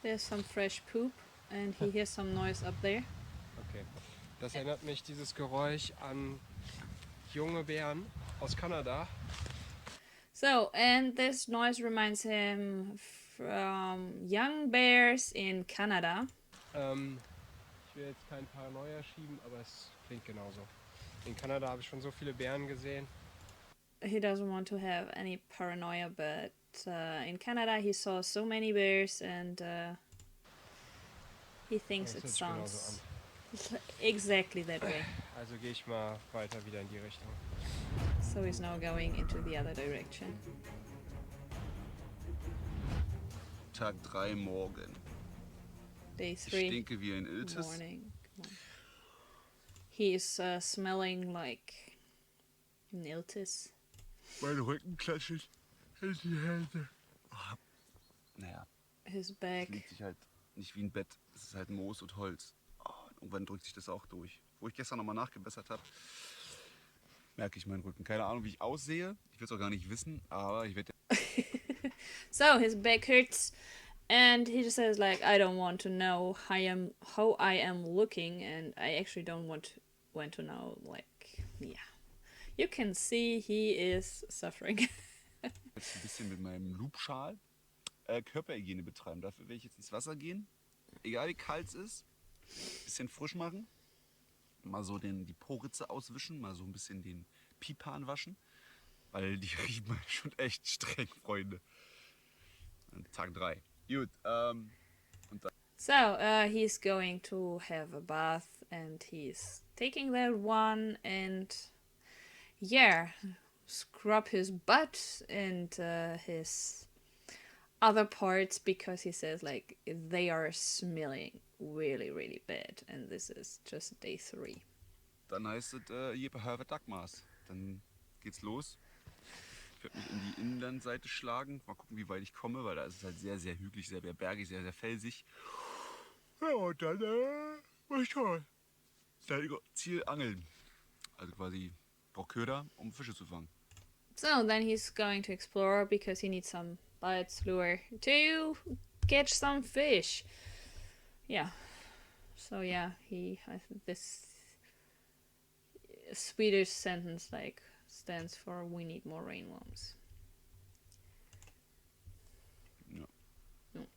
There's some fresh poop, and he hears some noise up there. Okay. Das erinnert mich, dieses Geräusch, an junge Bären aus Kanada. So, and this noise reminds him from young bears in Canada. Ich will jetzt kein Paranoia schieben, aber es klingt genauso. In Kanada habe ich schon so viele Bären gesehen. He doesn't want to have any paranoia, but in Canada he saw so many bears, and he thinks Das it hört sich genauso sounds an. exactly that way. Also gehe ich mal weiter wieder in die Richtung. So he's now going into the other direction. Tag 3 morgen. Day Ich 3 stinke wie ein Iltis. morning. He is smelling like an iltis. Mein Rücken klatscht in die Hände. Naja, His es back. liegt sich halt nicht wie ein Bett. Es ist halt Moos und Holz. Und irgendwann drückt sich das auch durch. Wo ich gestern nochmal nachgebessert habe, merke ich meinen Rücken. Keine Ahnung, wie ich aussehe. Ich will es auch gar nicht wissen, aber ich werde... So his back hurts, and he just says like, I don't want to know how I am looking, and I actually don't want to know, like, yeah. You can see he is suffering. jetzt ein bisschen mit meinem Loopschal Körperhygiene betreiben. Dafür werde ich jetzt ins Wasser gehen. Egal wie kalt es ist. Bisschen frisch machen. Mal so die Poritze auswischen. Mal so ein bisschen den Pipan waschen. Weil die riechen schon echt streng, Freunde. Tag 3. Gut, So he's going to have a bath, and he's taking that one, and yeah, scrub his butt and his other parts, because he says like they are smelling really, really bad, and this is just day 3. Dann heißt es, je behöver Dackmaß. Dann geht's los. Ich werde mich in die Inlandseite schlagen. Mal gucken, wie weit ich komme, weil da ist es halt sehr, sehr hügelig, sehr, sehr bergig, sehr, sehr felsig. Ja, und dann, was toll. Ziel angeln. Also quasi, braucht Köder, um Fische zu fangen. So then he's going to explore because he needs some bites lure to catch some fish. Yeah. So yeah, this Swedish sentence like stands for "we need more rainworms." Ja. No.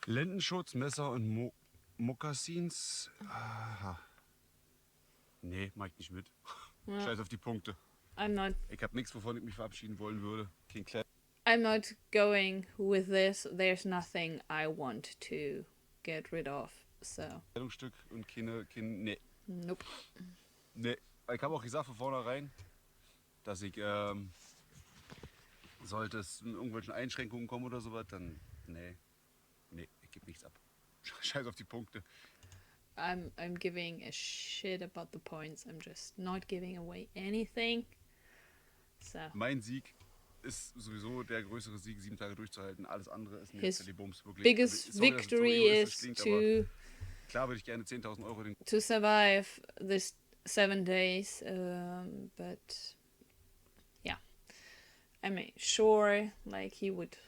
Lendenschutz, Messer und Mokassins. Aha. Nee, mach ich nicht mit. Ja. Scheiß auf die Punkte. Ich hab nichts, wovon ich mich verabschieden wollen würde. Kein Kleid. I'm not going with this. There's nothing I want to get rid of. So. Kleidungsstück und nee. Nope. Nee. Ich habe auch gesagt von vornherein, dass ich, sollte es in irgendwelchen Einschränkungen kommen oder sowas, dann, nee, ich gebe nichts ab. Scheiß auf die Punkte. I'm giving a shit about the points. I'm just not giving away anything. So. Mein Sieg ist sowieso der größere Sieg, 7 Tage durchzuhalten. Alles andere ist mir His Bums wirklich. biggest Sorry, dass es so victory egoistisch is klingt, to aber klar würde ich gerne 10.000 Euro den to survive this 7 days, but yeah, I mean, sure, like he would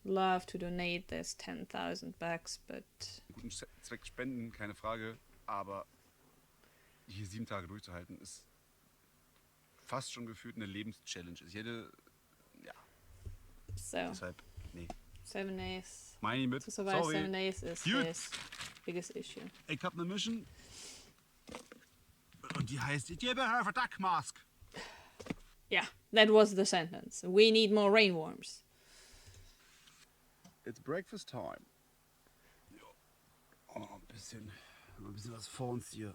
love to donate this 10,000 bucks, but guten Zweck spenden, keine Frage. Aber hier 7 Tage durchzuhalten ist fast schon gefühlt eine Lebenschallenge. Ich hätte, ja, so deshalb, nee. 7 days Meine ich mit. to survive. Sorry. 7 days is Gut. his biggest issue. Ich habe eine Mission und die heißt, ich gebe Herr Dackmask. Yeah, that was the sentence. We need more rainworms. It's breakfast time. Ja. Oh, ein bisschen was vor uns hier.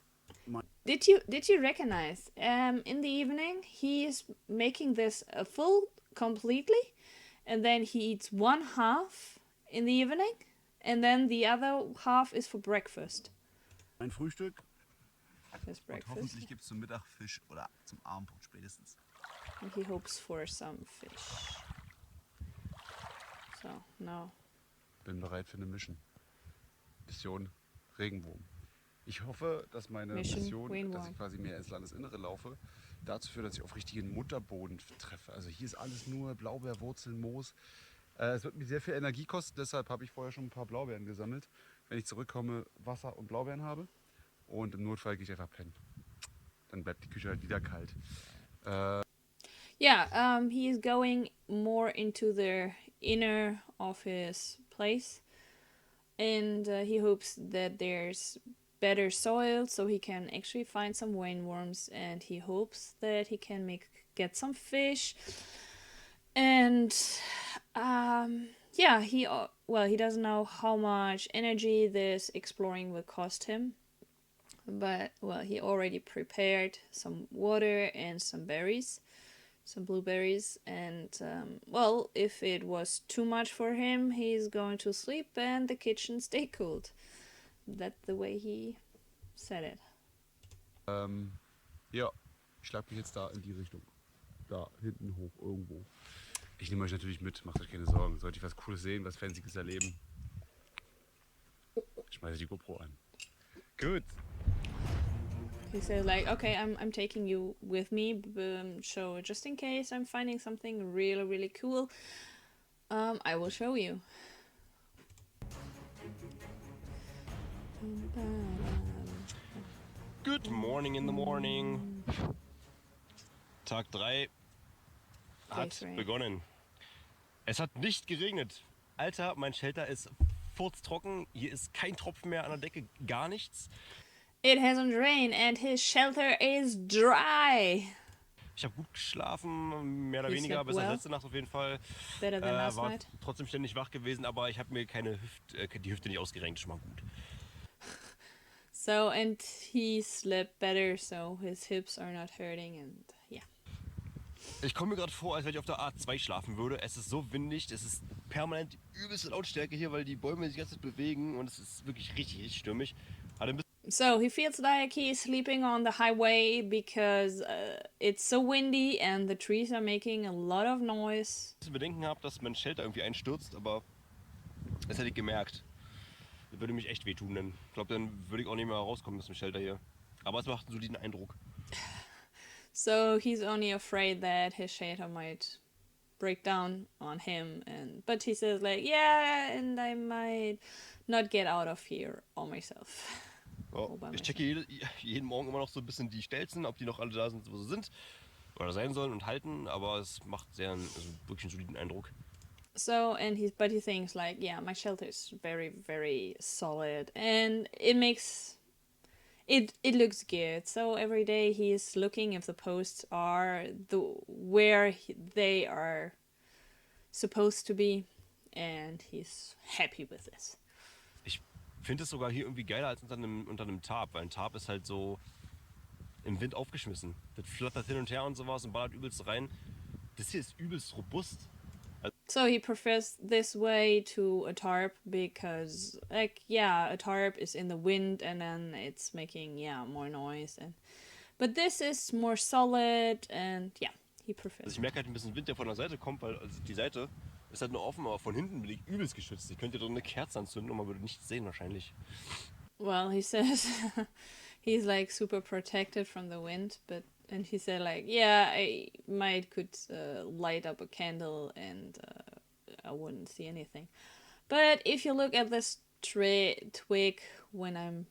Did you recognize? In the evening, he is making this a full completely, and then he eats one half in the evening, and then the other half is for breakfast. Ein Frühstück. His Und breakfast. hoffentlich gibt es zum Mittag Fisch oder zum Abendbrot spätestens. And he hopes for some fish. So no. Bin bereit für eine Mission. Mission Regenwurm. Ich hoffe, dass meine Mission, Rainworm. dass ich quasi mehr ins Landesinnere laufe, dazu führt, dass ich auf richtigen Mutterboden treffe. Also hier ist alles nur Blaubeerwurzeln, Moos. Es wird mir sehr viel Energie kosten, deshalb habe ich vorher schon ein paar Blaubeeren gesammelt. Wenn ich zurückkomme, Wasser und Blaubeeren habe. Und im Notfall gehe ich einfach pennen. Dann bleibt die Küche halt wieder kalt. Yeah, he is going more into the inner of his place, and he hopes that there's better soil so he can actually find some rainworms, and he hopes that he can get some fish. And yeah, he doesn't know how much energy this exploring will cost him, but well, he already prepared some water and some berries, some blueberries, and well, if it was too much for him, he's going to sleep and the kitchen stay cooled. That's the way he said it. Ja, ich schlag mich jetzt da in die Richtung. Da hinten hoch, irgendwo. Ich nehme euch natürlich mit, macht euch keine Sorgen. Sollte ich was Cooles sehen, was Fancyes erleben, schmeiße ich die GoPro an. Gut. He says like, okay, I'm taking you with me, so just in case I'm finding something really, really cool, I will show you. Good morning in the morning. Tag 3 hat begonnen. Es hat nicht geregnet. Alter, mein Shelter ist furztrocken. Hier ist kein Tropfen mehr an der Decke, gar nichts. It hasn't rained and his shelter is dry. Ich habe gut geschlafen, mehr oder You weniger, slept besser als well? letzte Nacht auf jeden Fall. Better than last War night? trotzdem ständig wach gewesen, aber ich habe mir die Hüfte nicht ausgerenkt, schon mal gut. So, and he slept better, so his hips are not hurting and yeah. Ich komme mir gerade vor, als wenn ich auf der A2 schlafen würde. Es ist so windig, es ist permanent übelste Lautstärke hier, weil die Bäume sich die ganze Zeit bewegen und es ist wirklich richtig, richtig stürmisch. Hat ein So he feels like he's sleeping on the highway because it's so windy and the trees are making a lot of noise. bisschen Bedenken gehabt, dass mein Shelter irgendwie einstürzt, aber das hätte ich gemerkt. Das würde mich echt wehtun, denn ich glaube, dann würde ich auch nicht mehr rauskommen aus dem Shelter hier. Aber es macht einen soliden Eindruck. So he's only afraid that his shelter might break down on him, but he says like, yeah, and I might not get out of here all myself. Ja, ich checke jeden Morgen immer noch so ein bisschen die Stelzen, ob die noch alle da sind, wo sie sind oder sein sollen und halten, aber es macht wirklich einen soliden Eindruck. So, but he thinks like, yeah, my shelter is very, very solid, and it looks good. So every day he's looking if the posts are where they are supposed to be, and he's happy with this. Ich finde es sogar hier irgendwie geiler als unter einem Tarp, weil ein Tarp ist halt so im Wind aufgeschmissen. Das flattert hin und her und sowas und ballert übelst rein. Das hier ist übelst robust. So he prefers this way to a tarp because, like, yeah, a tarp is in the wind and then it's making, yeah, more noise. But this is more solid and, yeah, he prefers. Also ich merke halt ein bisschen Wind, der von der Seite kommt, weil also die Seite ist halt nur offen, aber von hinten bin ich übelst geschützt. Ich könnte drin eine Kerze anzünden und man würde nichts sehen wahrscheinlich. Well, he says he's like super protected from the wind, and he said like, yeah, I could light up a candle and I wouldn't see anything. But if you look at this twig when I'm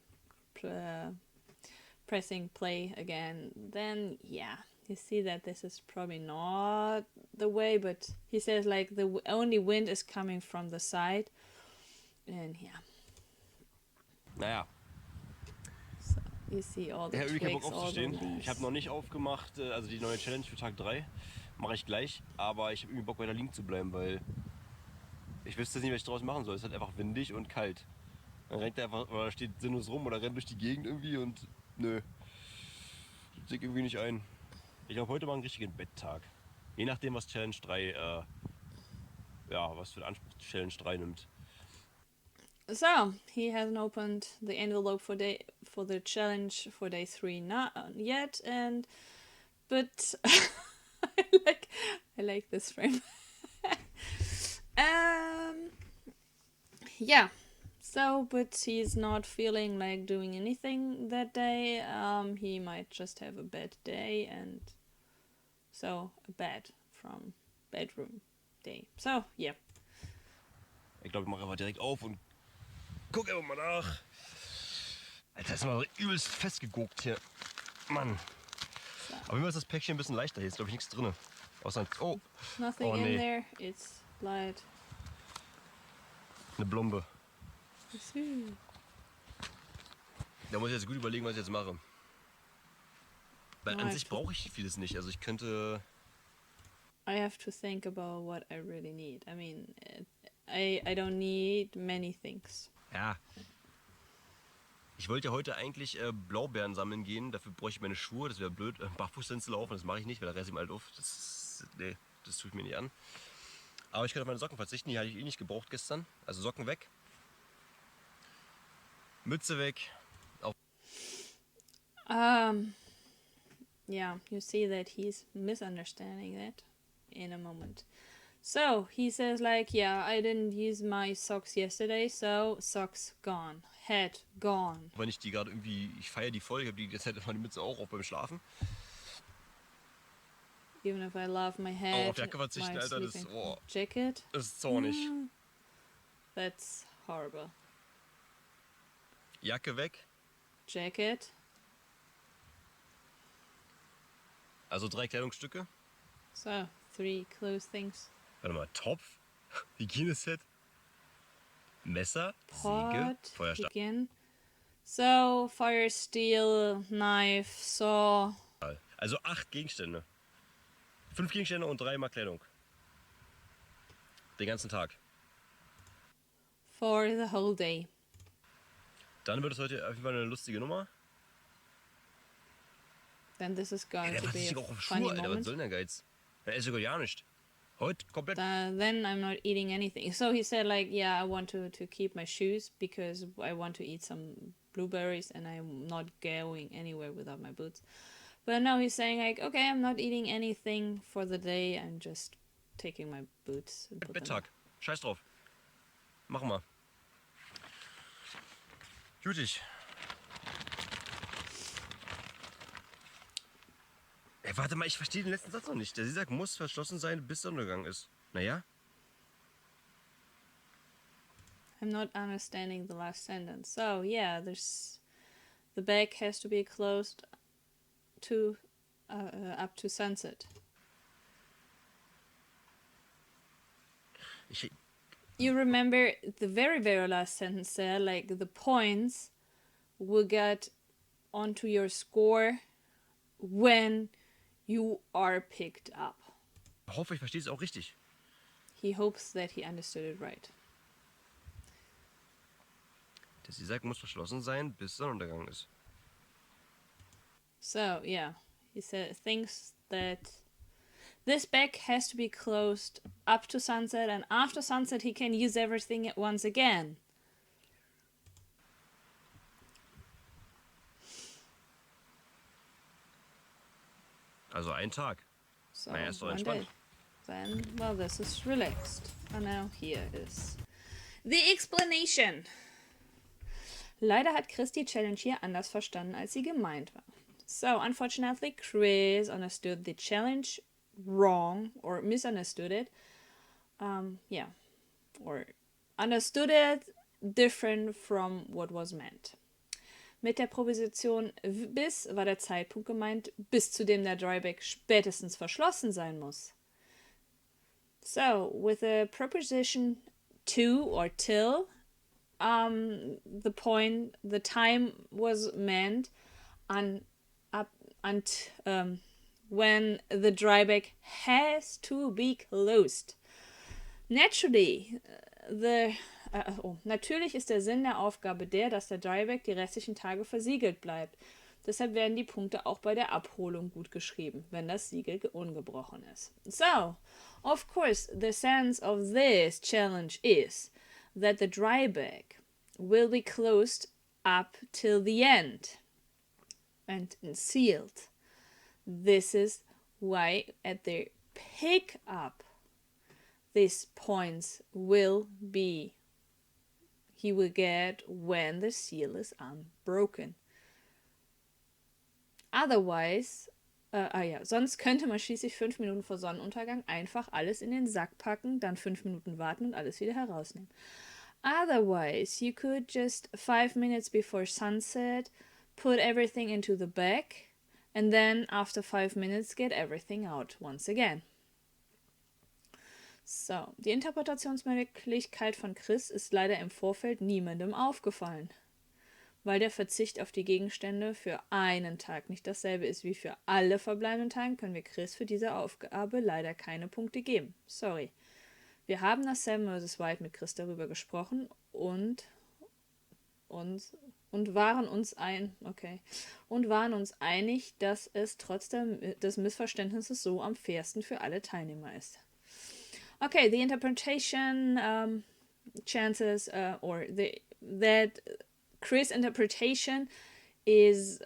pressing play again, then yeah, you see that this is probably not the way, but he says like the only wind is coming from the side, and yeah. Naja. So you see all the Ich habe twigs, Bock all the aufzustehen. leaves. Ich habe noch nicht aufgemacht, also die neue Challenge für Tag 3 mache ich gleich, aber ich habe irgendwie Bock weiter liegen zu bleiben, weil ich wüsste nicht, was ich draus machen soll. Es ist halt einfach windig und kalt. Dann rennt er einfach, oder steht sinnlos rum oder rennt durch die Gegend irgendwie und nö. Das sehe ich irgendwie nicht ein. Ich habe heute mal einen richtigen Betttag. Je nachdem, was Challenge 3, was für den Anspruch Challenge 3 nimmt. So he hasn't opened the envelope for the challenge for day 3 not yet, but I like this frame. Yeah. So, but he's not feeling like doing anything that day. He might just have a bad day, and so a bed from bedroom day. So yeah. Ich glaube, ich mache einfach direkt auf und guck einfach mal nach. Alter, ist mal übelst festgeguckt hier. Mann. Aber immer ist das Päckchen ein bisschen leichter. Hier ist, glaube ich, nichts drin. Außer oh. Nothing Oh, nee. in there. It's light. Eine Blombe. Da muss ich jetzt gut überlegen, was ich jetzt mache. Weil an sich brauche ich vieles nicht. Also ich könnte... I have to think about what I really need. I mean, I don't need many things. Ja. Ich wollte ja heute eigentlich Blaubeeren sammeln gehen. Dafür bräuchte ich meine Schuhe. Das wäre blöd, barfuß zu laufen. Das mache ich nicht, weil da reiße ich mal auf. Nee, das tue ich mir nicht an. Aber ich könnte auf meine Socken verzichten. Die hatte ich eh nicht gebraucht gestern. Also Socken weg. Mütze weg. Yeah, you see that he's misunderstanding that in a moment. So he says like, yeah, I didn't use my socks yesterday, so socks gone, hat gone. Wenn ich die gerade irgendwie, ich feiere die voll, ich habe die ganze Zeit die Mütze auch auf beim Schlafen. Even if I love my hat, Aber auf Jacke verzichten, my Alter, das, sleeping jacket. Das ist zornig. That's horrible. Jacke weg. Jacket. Also 3 Kleidungsstücke. So, 3 clothes things. Warte mal, Topf, Hygieneset, Messer, Säge, Pot, Feuerstahl. again. So, fire, steel, knife, saw. Also 8 Gegenstände. 5 Gegenstände und 3 mal Kleidung. Den ganzen Tag. For the whole day. Dann wird es heute auf jeden Fall eine lustige Nummer. Then this is going Der to hat be sich a auch auf funny Schuhe, Alter. Was moment. soll denn der Geiz? Er ist sogar ja nicht. Heute komplett. Then I'm not eating anything. So he said like, yeah, I want to keep my shoes because I want to eat some blueberries and I'm not going anywhere without my boots. But now he's saying like, okay, I'm not eating anything for the day. I'm just taking my boots and put them on. Betttag. Scheiß drauf. Machen wir. Jutig. Ey, warte mal, ich verstehe den letzten Satz noch nicht. Der Sisak muss verschlossen sein, bis Sonnenuntergang ist. Naja. I'm not understanding the last sentence. So yeah, there's the bag has to be closed to up to sunset. Ich, You remember the very, very last sentence there, like the points will get onto your score when you are picked up. hoffe, ich verstehe es auch richtig. He hopes that he understood it right. Der Sisak muss verschlossen sein, bis Sonnenuntergang ist. So yeah, he thinks that this bag has to be closed up to sunset, and after sunset he can use everything once again. Also ein Tag. So Na ja, ist doch one entspannt. day. Then, well, this is relaxed. And now here is the explanation. Leider hat Chris die Challenge hier anders verstanden, als sie gemeint war. So, unfortunately, Chris understood the challenge wrong or misunderstood it. Yeah, or understood it different from what was meant. Mit der Präposition bis war der Zeitpunkt gemeint, bis zu dem der Dryback spätestens verschlossen sein muss. So, with the preposition to or till, the time was meant when the dryback has to be closed. Naturally, natürlich ist der Sinn der Aufgabe der, dass der Dryback die restlichen Tage versiegelt bleibt. Deshalb werden die Punkte auch bei der Abholung gut geschrieben, wenn das Siegel ungebrochen ist. So, of course, the sense of this challenge is that the dryback will be closed up till the end and sealed. This is why at the pickup these points will be he will get when the seal is unbroken. Otherwise, sonst könnte man schließlich 5 Minuten vor Sonnenuntergang einfach alles in den Sack packen, dann 5 Minuten warten und alles wieder herausnehmen. Otherwise, you could just 5 minutes before sunset put everything into the bag and then after 5 minutes get everything out once again. So, die Interpretationsmöglichkeit von Chris ist leider im Vorfeld niemandem aufgefallen. Weil der Verzicht auf die Gegenstände für einen Tag nicht dasselbe ist wie für alle verbleibenden Tage, können wir Chris für diese Aufgabe leider keine Punkte geben. Sorry. Wir haben nach 7vswild mit Chris darüber gesprochen und waren uns einig, dass es trotz des Missverständnisses so am fairsten für alle Teilnehmer ist. Okay, the interpretation chances that Chris' interpretation is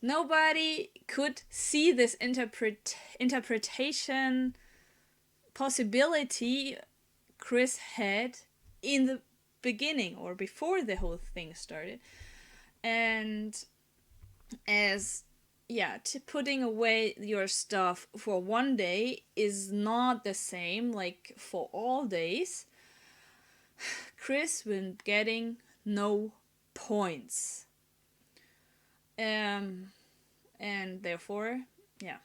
nobody could see this interpretation possibility Chris had in the beginning or before the whole thing started, and as putting away your stuff for one day is not the same like for all days. Chris will getting no points. And therefore, yeah,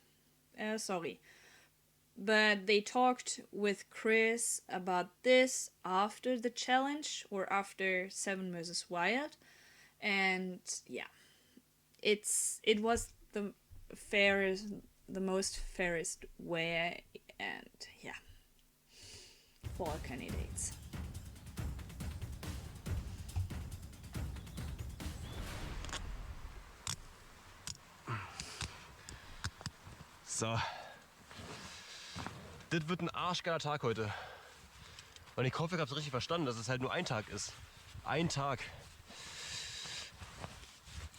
sorry. But they talked with Chris about this after the challenge or after 7vswild, and yeah, it was the most fairest way, and yeah, for all candidates. So. Das wird ein arschgeiler Tag heute. Und ich hoffe, ich habe es richtig verstanden, dass es halt nur ein Tag ist. Ein Tag.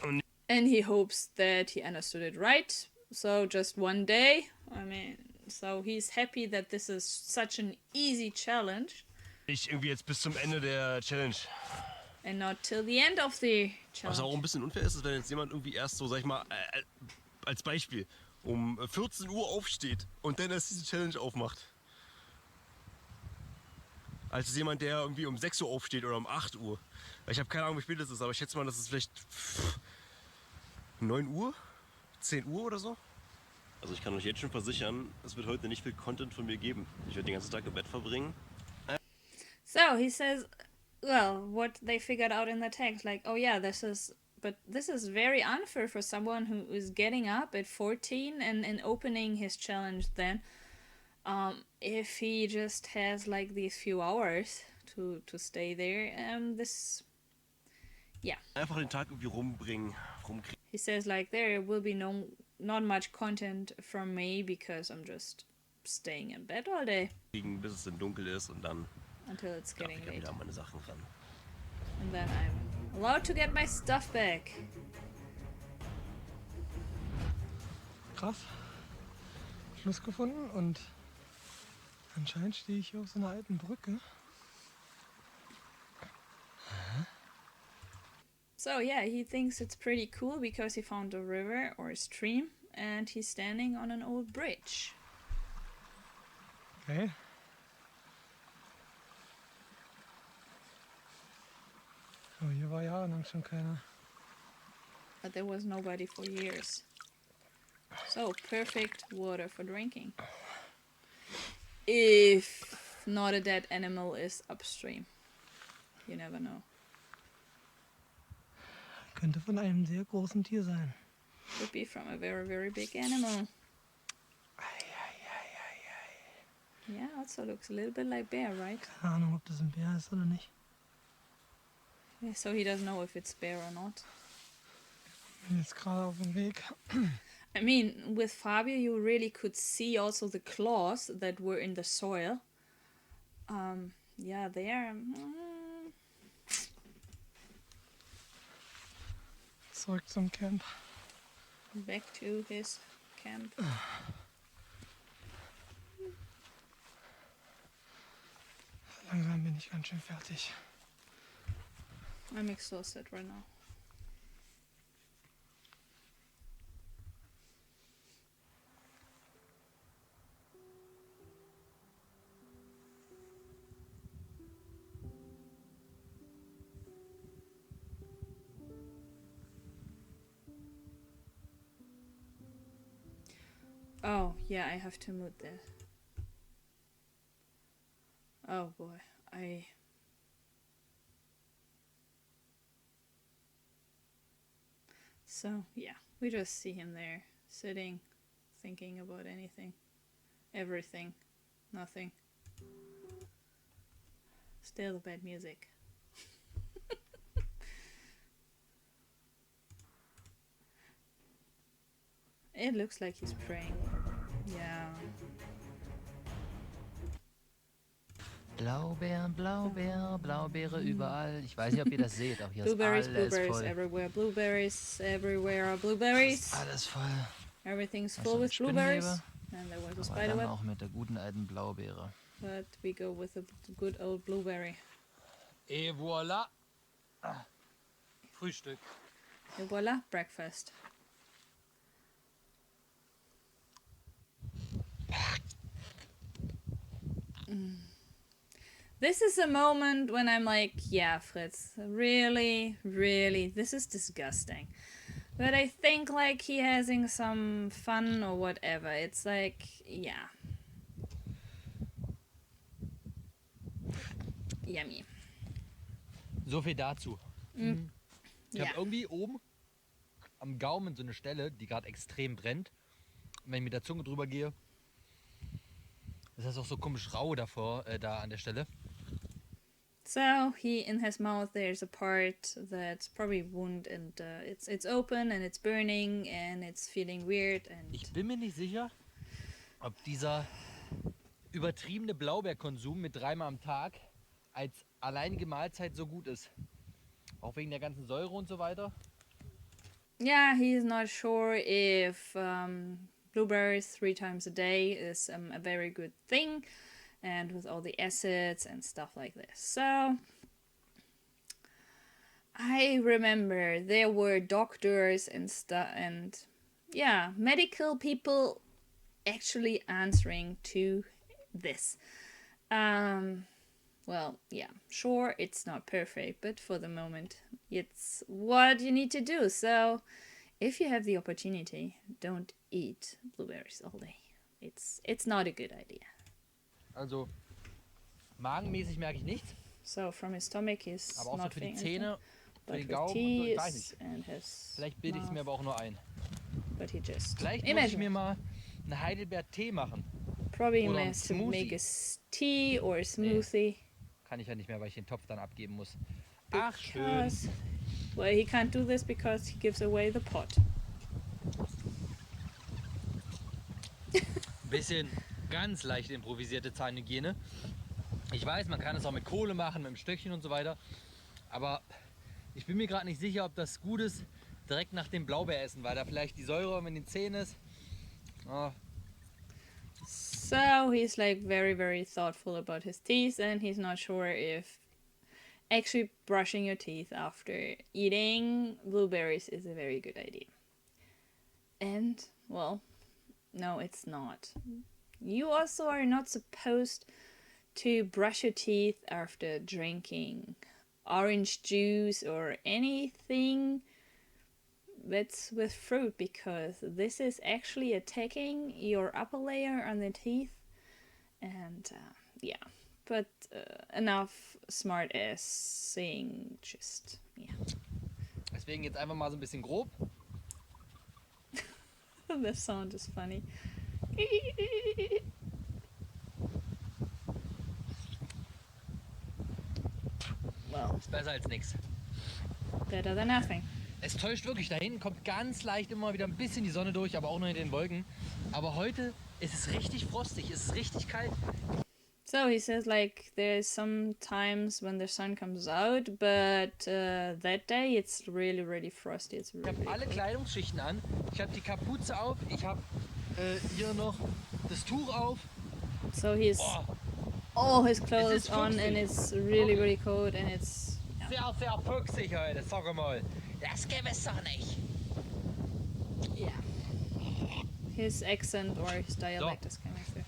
And he hopes that he understood it right. So just one day. I mean, so he's happy that this is such an easy challenge. Ich irgendwie jetzt bis zum Ende der Challenge. And not till the end of the Was auch challenge. ein bisschen unfair ist, wenn jetzt jemand irgendwie erst so, sag ich mal, als Beispiel, um 14 Uhr aufsteht und dann erst diese Challenge aufmacht. Als jemand, der irgendwie um 6 Uhr aufsteht oder um 8 Uhr. Ich habe keine Ahnung, wie spät es ist, aber ich schätze mal, dass es vielleicht 9 Uhr, 10 Uhr oder so. Also ich kann euch jetzt schon versichern, es wird heute nicht viel Content von mir geben. Ich werde den ganzen Tag im Bett verbringen. So he says, well, what they figured out in the text, like, oh yeah, this is very unfair for someone who is getting up at 14 and opening his challenge then. If he just has like these few hours to stay there, this, yeah. Einfach den Tag irgendwie rumkriegen. He says like there will be not much content from me because I'm just staying in bed all day Bis es dann dunkel ist und dann until it's darf getting ich ja late. wieder an meine Sachen ran. And then I'm allowed to get my stuff back. Krass. Schluss gefunden und anscheinend stehe ich hier auf so einer alten Brücke. So yeah, he thinks it's pretty cool because he found a river or a stream and he's standing on an old bridge. Okay. Oh, hier war jahrelang schon keiner. But there was nobody for years. So perfect water for drinking. If not a dead animal is upstream. You never know. Könnte von einem sehr großen Tier sein. Could be from a very, very big animal. Yeah, also looks a little bit like bear, right? Keine Ahnung, ob das ein Bär ist oder nicht. Yeah, so he doesn't know if it's bear or not. Bin jetzt gerade auf dem Weg. I mean, with Fabio, you really could see also the claws that were in the soil. Yeah, there. Zurück zum Camp. Back to his camp. Langsam bin ich ganz schön fertig. I'm exhausted right now. Oh, yeah, I have to mute this. Oh boy, So, yeah, we just see him there, sitting, thinking about anything, everything, nothing. Still bad music. It looks like he's praying. Yeah. Blaubeeren, Blaubeer, Blaubeere überall. Ich weiß nicht, ob ihr das seht, aber hier ist Blueberries, alles blueberries voll. everywhere. Blueberries everywhere are blueberries. Alles voll. Everything's Da ist full noch ein with blueberries. Spinnenweber, And there was a aber spider dann web. auch mit der guten alten Blaubeere. But we go with the good old blueberry. Et voilà. Frühstück. Et voila, breakfast. This is a moment when I'm like, yeah, Fritz, really, really, this is disgusting. But I think like he having some fun or whatever. It's like, yeah. Yummy. So viel dazu. Ich Ja. habe irgendwie oben am Gaumen so eine Stelle, die gerade extrem brennt. Und wenn ich mit der Zunge drüber gehe, ist das auch so komisch rau davor, da an der Stelle. So he in his mouth there's a part that's probably wound and it's open and it's burning and it's feeling weird and Ich bin mir nicht sicher, ob dieser übertriebene Blaubeerkonsum mit 3-mal am Tag als alleinige Mahlzeit so gut ist. Auch wegen der ganzen Säure und so weiter. yeah, he's not sure if blueberries 3 times a day is a very good thing, and with all the acids and stuff like this. So I remember there were doctors and stuff, and yeah, medical people actually answering to this. Well, yeah, sure, it's not perfect, but for the moment, it's what you need to do. So, if you have the opportunity, don't eat blueberries all day. It's not a good idea. Also magenmäßig merke ich nichts, So from his stomach, he's aber auch so not für die feeling Zähne, anything, für but den with Gaumen und so, ich weiß teeth nicht. and his Vielleicht bilde ich es mir mouth, aber auch nur ein. but he just Vielleicht muss ich imagine. mir mal einen Heidelbeer-Tee machen. Probably he oder ein has to make Smoothie. a tea or a smoothie. Kann ich ja nicht mehr, weil ich den Topf dann abgeben muss. Ach, schön. Because, well, he can't do this because he gives away the pot. Bisschen ganz leicht improvisierte Zahnhygiene. Ich weiß, man kann es auch mit Kohle machen, mit dem Stöckchen und so weiter. Aber ich bin mir gerade nicht sicher, ob das gut ist, direkt nach dem Blaubeeressen, weil da vielleicht die Säure in den Zähnen ist. Oh, So he's like very, very thoughtful about his teeth, and he's not sure if actually brushing your teeth after eating blueberries is a very good idea. And, well, no, it's not. You also are not supposed to brush your teeth after drinking orange juice or anything that's with fruit, because this is actually attacking your upper layer on the teeth. And yeah, but enough smart ass saying just, yeah. deswegen jetzt einfach mal so ein bisschen grob. The sound is funny. Well, Ist besser als nichts. better than nothing. Es täuscht wirklich, da hinten kommt ganz leicht immer wieder ein bisschen die Sonne durch, aber auch nur in den Wolken. Aber heute ist es richtig frostig, es ist richtig kalt. So he says like there's some times when the sun comes out, but that day it's really, really frosty. It's Ich really, habe alle cold. Kleidungsschichten an. Ich habe die Kapuze auf, ich habe hier noch das Tuch auf. So he's Oh, all his Es clothes ist on, fuchsig. and it's really, Okay. really cold, and it's sehr, sehr fuchsig heute, sag mal. Das gibt's doch nicht. yeah. His accent or his dialect is coming through.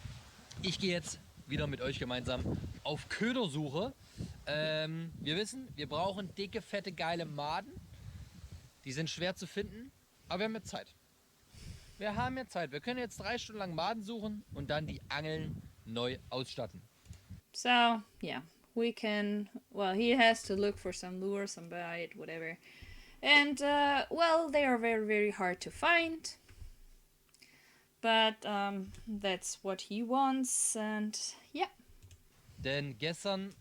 Ich gehe jetzt wieder mit euch gemeinsam auf Ködersuche. Wir wissen, wir brauchen dicke, fette, geile Maden. Die sind schwer zu finden, aber wir haben jetzt Zeit. Wir haben jetzt Zeit. Wir können jetzt 3 Stunden lang Maden suchen und dann die Angeln neu ausstatten. So yeah, we can. Well, he has to look for some lure, some bite, whatever, and well, they are very, very hard to find. But that's what he wants, and yeah. Denn gestern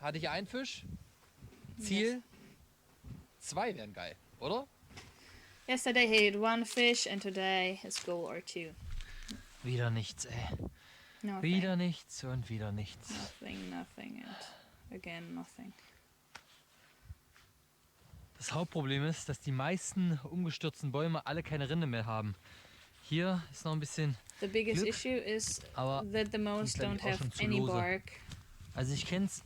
hatte ich einen Fisch. Ziel 2 wären geil, oder? Yesterday he had 1 fish, and today his goal are 2. Wieder nichts, ey. Nothing. Wieder nichts und wieder nichts. Nothing, and again nothing. Das Hauptproblem ist, dass die meisten umgestürzten Bäume alle keine Rinde mehr haben. Hier ist noch ein bisschen, The biggest Glück, issue is aber that the most glaub ich, don't auch have schon zu any lose. bark. also ich kenne es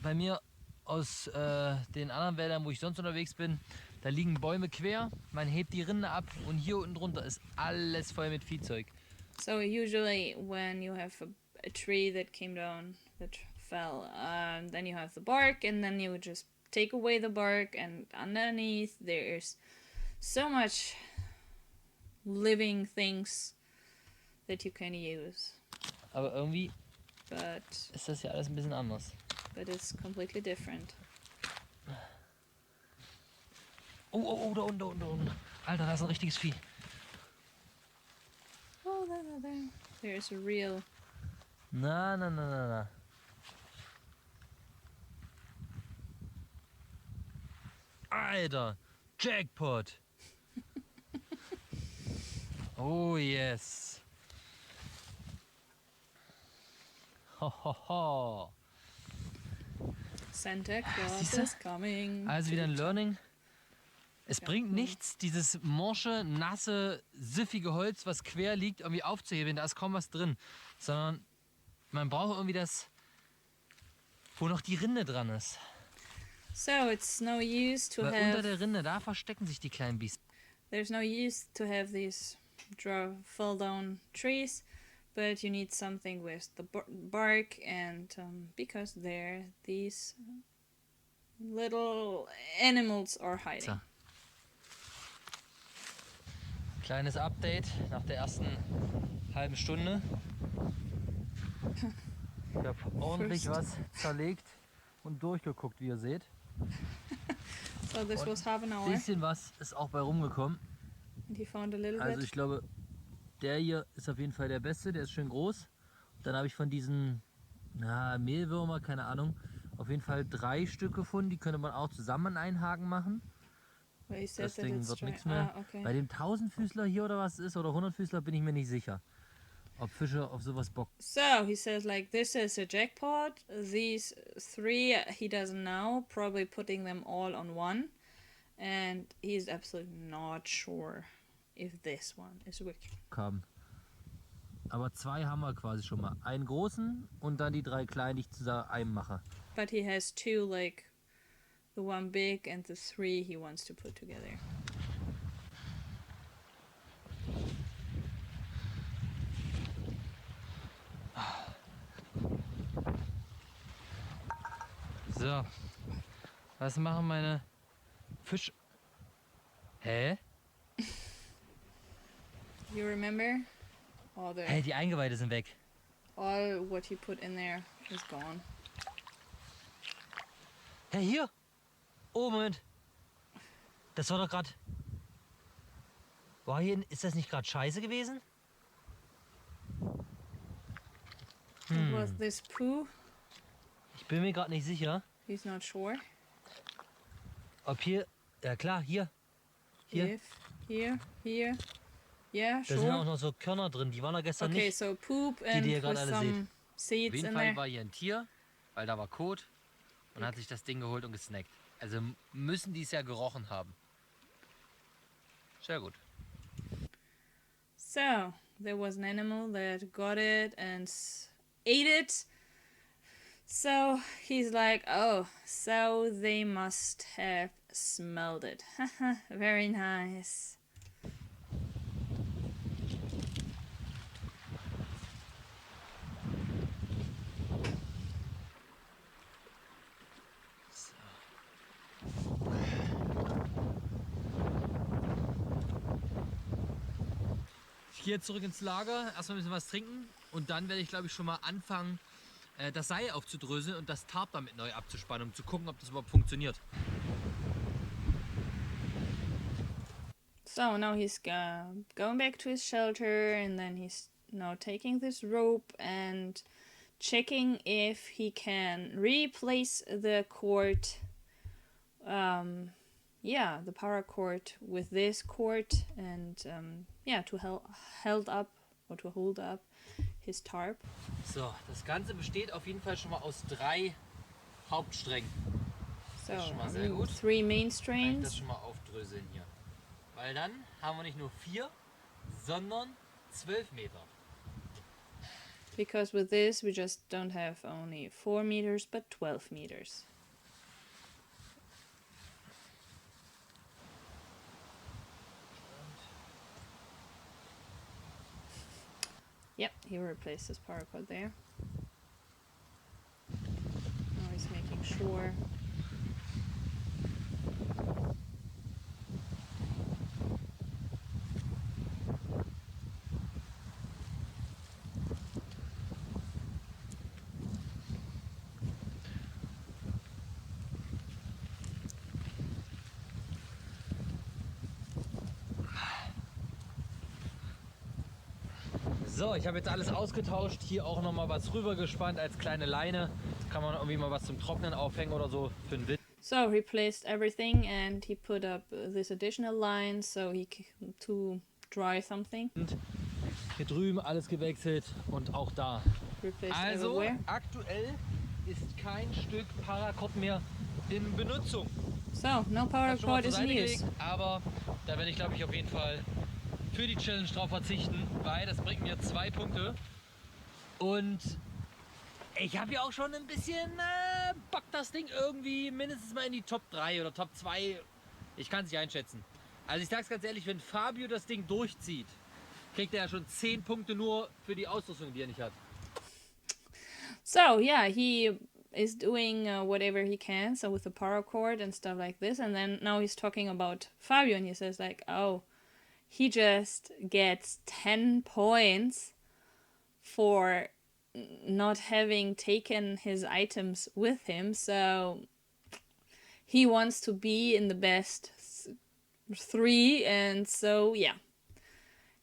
bei mir aus den anderen Wäldern, wo ich sonst unterwegs bin. Da liegen Bäume quer, man hebt die Rinde ab und hier unten drunter ist alles voll mit Viehzeug. So usually when you have a tree that came down, that fell, then you have the bark, and then you would just take away the bark, and underneath there's so much living things that you can use, Aber irgendwie but ist das ja alles ein bisschen anders. it's completely different. Oh, da unten. Alter, da ist ein richtiges Vieh. Oh, there. There's a real. Na. Alter, Jackpot. Oh yes. Ho. Santa Claus siehste? is coming. Also to wieder ein the Learning. Es bringt nichts, dieses morsche, nasse, süffige Holz, was quer liegt, irgendwie aufzuhebeln. Da ist kaum was drin. Sondern man braucht irgendwie das, wo noch die Rinde dran ist. So it's no use to Weil unter have. der Rinde, da verstecken sich die kleinen Biester. There's no use to have these fall down trees, but you need something with the bark, and because there these little animals are hiding. So. Kleines Update nach der ersten halben Stunde. Ich habe ordentlich was zerlegt und durchgeguckt, wie ihr seht. So this Und was half an hour, Ein bisschen was ist auch bei rumgekommen. and he found a little Also bit. ich glaube, der hier ist auf jeden Fall der beste, der ist schön groß. Dann habe ich von diesen Mehlwürmer, keine Ahnung, auf jeden Fall 3 Stück gefunden. Die könnte man auch zusammen an einen Haken machen. But he said Das that Ding it's wird dry. nichts mehr. Okay. Bei dem 1000-Füßler hier oder was ist, oder 100-Füßler, bin ich mir nicht sicher. Ob Fische auf sowas Bock. So he says like this is a jackpot. These 3 he doesn't know. Probably putting them all on one, and he's absolutely not sure if this one is wicked. Haben. Aber 2 haben wir quasi schon mal. Einen großen und dann die 3 kleinen, die ich zusammen einem mache. But he has 2, like the one big and the 3 he wants to put together. So. Was machen meine Fisch... Hä? You remember? All the Hey, die Eingeweide sind weg. all what he put in there is gone. Hey, hier! Oh, Moment. Das war doch gerade... War hier... Ist das nicht gerade scheiße gewesen? What was this poo? Ich bin mir gerade nicht sicher, He's not sure. ob hier... Ja klar, hier. Hier. If here. Yeah, Da sind auch sure. noch so Körner drin. Die waren da gestern Okay, nicht. so poop die and ihr gerade with alle some Auf seeds jeden in Fall there. war hier ein Tier, weil da war Kot und hat sich das Ding geholt und gesnackt. Also müssen die es ja gerochen haben. Sehr gut. So there was an animal that got it and ate it. So he's like, oh, so they must have smelled it. Very nice. Ich gehe jetzt zurück ins Lager, erstmal ein bisschen was trinken und dann werde ich, glaube ich, schon mal anfangen, das Seil aufzudröseln und das Tarp damit neu abzuspannen, um zu gucken, ob das überhaupt funktioniert. So now he's going back to his shelter, and then he's now taking this rope and checking if he can replace the cord, the paracord with this cord, and to hold up his tarp. So, das Ganze besteht auf jeden Fall schon mal aus 3 Hauptsträngen. So Das ist schon mal sehr gut. 3 main Kann ich das strains. schon mal aufdröseln hier. Weil dann haben wir nicht nur 4, sondern 12 Meter. Because with this we just don't have only 4 meters but 12 meters. Yep, he replaced his paracord there. Now he's making sure. So, ich habe jetzt alles ausgetauscht. Hier auch nochmal was rübergespannt als kleine Leine. Kann man irgendwie mal was zum Trocknen aufhängen oder so für den Wind. So he placed everything and he put up this additional line so to dry something. Hier drüben alles gewechselt und auch da. Replaced Also everywhere. aktuell ist kein Stück Paracord mehr in Benutzung. So no Hab power schon mal cord zur is in Seite use. gelegt, aber da werde ich glaube ich auf jeden Fall für die Challenge drauf verzichten, weil das bringt mir 2 Punkte. Und ich habe ja auch schon ein bisschen Bock, das Ding irgendwie mindestens mal in die Top 3 oder Top 2. Ich kann es nicht einschätzen. Also ich sag's ganz ehrlich, wenn Fabio das Ding durchzieht, kriegt er ja schon 10 Punkte nur für die Ausrüstung, die er nicht hat. So yeah, he is doing whatever he can, so with the paracord and stuff like this, and then now he's talking about Fabio and he says like, oh, he just gets 10 points for not having taken his items with him, so he wants to be in the best 3, and so yeah,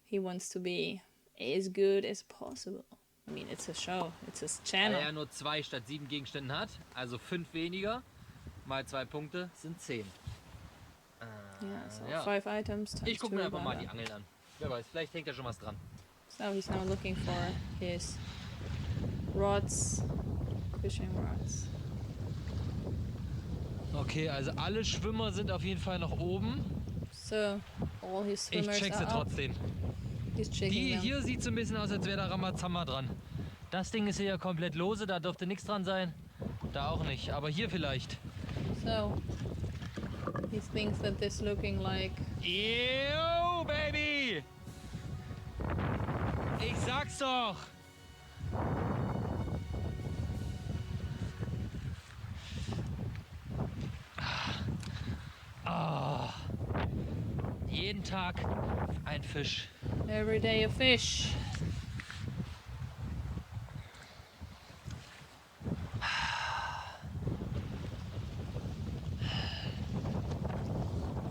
he wants to be as good as possible. I mean, it's a show, it's his Weil channel. er nur 2 statt 7 Gegenständen hat, also 5 weniger, mal 2 Punkte sind 10. Yeah, so ja. 5 items times Ich gucke 2, mir einfach mal blah, die blah. Angeln an. Wer weiß, vielleicht hängt da schon was dran. So he's now looking for his rods, fishing rods. Okay, also alle Schwimmer sind auf jeden Fall noch oben. So all his Ich swimmers check sie are up. trotzdem. He's checking Die them. hier sieht so ein bisschen aus, als wäre da Ramazamba dran. Das Ding ist hier ja komplett lose, da dürfte nichts dran sein. Da auch nicht, aber hier vielleicht. So he thinks that this looking like Yo, Baby! Ich sag's doch! Ah. Jeden Tag ein Fisch. every day a fish.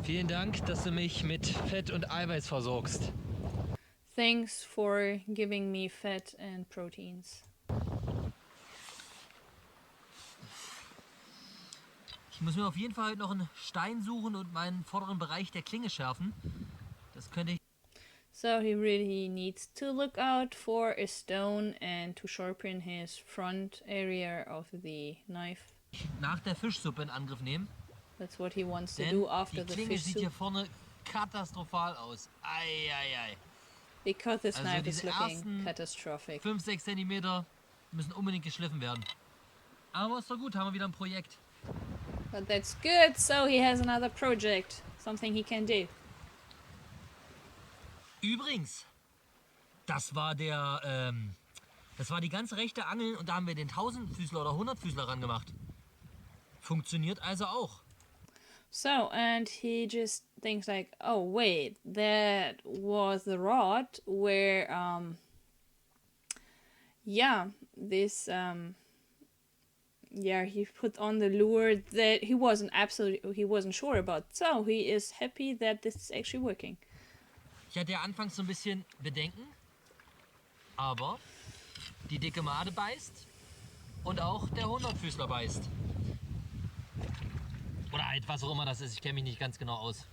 Vielen Dank, dass du mich mit Fett und Eiweiß versorgst. Thanks for giving me fat and proteins. Ich muss mir auf jeden Fall heute noch einen Stein suchen und meinen vorderen Bereich der Klinge schärfen. Das könnte ich So he really needs to look out for a stone and to sharpen his front area of the knife. nach der Fischsuppe in Angriff nehmen. That's what he wants to Denn do after die the Klinge fish sieht soup. hier vorne katastrophal aus. Ei. Because this Also knife is diese looking ersten catastrophic. 5-6 cm müssen unbedingt geschliffen werden. Aber ist doch gut, haben wir wieder ein Projekt. But that's good, so he has another project. Something he can do. Übrigens, das war die ganze rechte Angel und da haben wir den 1000-Füßler oder 100-Füßler ran gemacht. Funktioniert also auch. So, and he just thinks like, oh wait, that was the rod where, he put on the lure that he wasn't sure about. So he is happy that this is actually working. Ich hatte ja anfangs so ein bisschen Bedenken, aber die dicke Made beißt und auch der 100-Füßler beißt. Oder halt was auch immer das ist, ich kenne mich nicht ganz genau aus.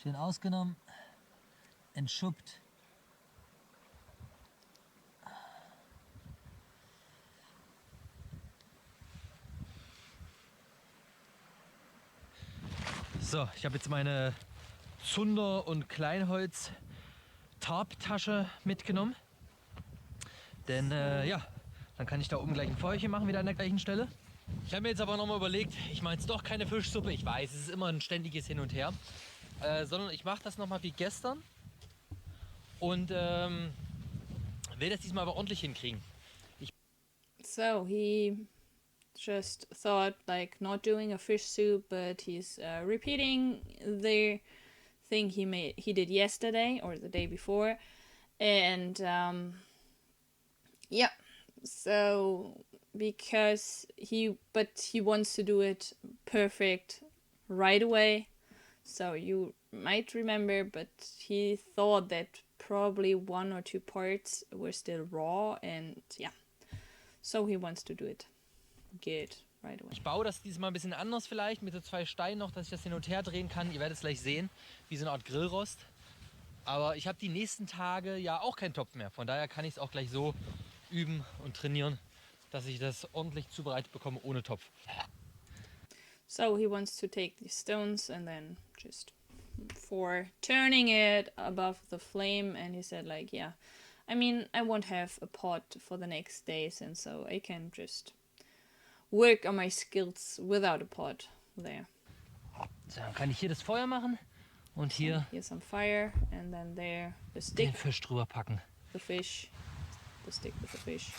Schön ausgenommen, entschuppt. So, ich habe jetzt meine Zunder- und Kleinholz-Tarptasche mitgenommen. Denn dann kann ich da oben gleich ein Feuerchen machen, wieder an der gleichen Stelle. Ich habe mir jetzt aber nochmal überlegt, ich mache jetzt doch keine Fischsuppe. Ich weiß, es ist immer ein ständiges Hin und Her. Sondern ich mache das nochmal wie gestern. Und will das diesmal aber ordentlich hinkriegen. So he just thought like not doing a fish soup, but he's repeating the thing he did yesterday or the day before, and so because he wants to do it perfect right away. So you might remember, but he thought that probably 1 or 2 parts were still raw, and yeah, so he wants to do it good right away. Ich baue das diesmal ein bisschen anders vielleicht, mit so 2 Steinen noch, dass ich das hin und her drehen kann. Ihr werdet es gleich sehen, wie so eine Art Grillrost. Aber ich habe die nächsten Tage ja auch keinen Topf mehr. Von daher kann ich es auch gleich so üben und trainieren, dass ich das ordentlich zubereitet bekomme ohne Topf. So he wants to take these stones and then just for turning it above the flame, and he said like, yeah, I mean, I won't have a pot for the next days, and so I can just work on my skills without a pot there. So, dann kann ich hier das Feuer machen und hier Here's some fire, and then there the den stick, Fisch drüber packen. the fish, the stick with the fish.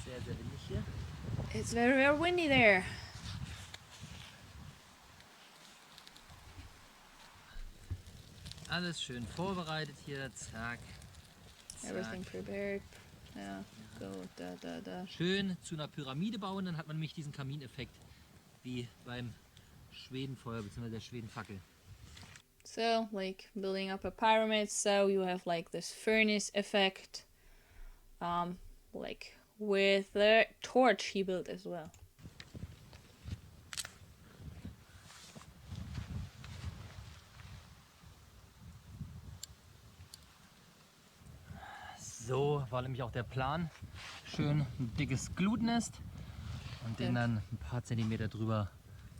Sehr, sehr windig hier. It's very, very windy there. Alles schön vorbereitet hier, zack. Everything prepared. Yeah, go da. Schön zu einer Pyramide bauen, dann hat man nämlich diesen Kamineffekt wie beim Schwedenfeuer bzw. der Schwedenfackel. So, like building up a pyramid, so you have like this furnace effect, like with the torch he built as well. So war nämlich auch der Plan. Schön ein dickes Glutnest und den dann ein paar Zentimeter drüber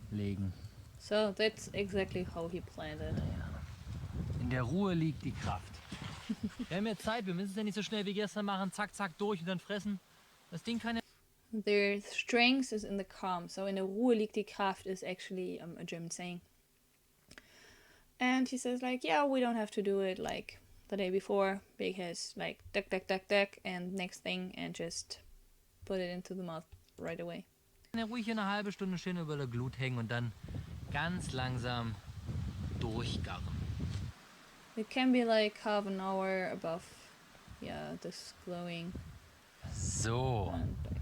legen. So that's exactly how he planned it. In der Ruhe liegt die Kraft. Wir haben ja Zeit, wir müssen es ja nicht so schnell wie gestern machen. Zack, zack, durch und dann fressen. Das Ding kann ja... Their strength is in the calm. So in der Ruhe liegt die Kraft is actually a German saying. And he says like, yeah, we don't have to do it like the day before, because like duck, and next thing, and just put it into the mouth right away. Ja, ruhig eine halbe Stunde schön über der Glut hängen und dann ganz langsam durchgarren. It can be like half an hour above, yeah, this glowing. So, And like,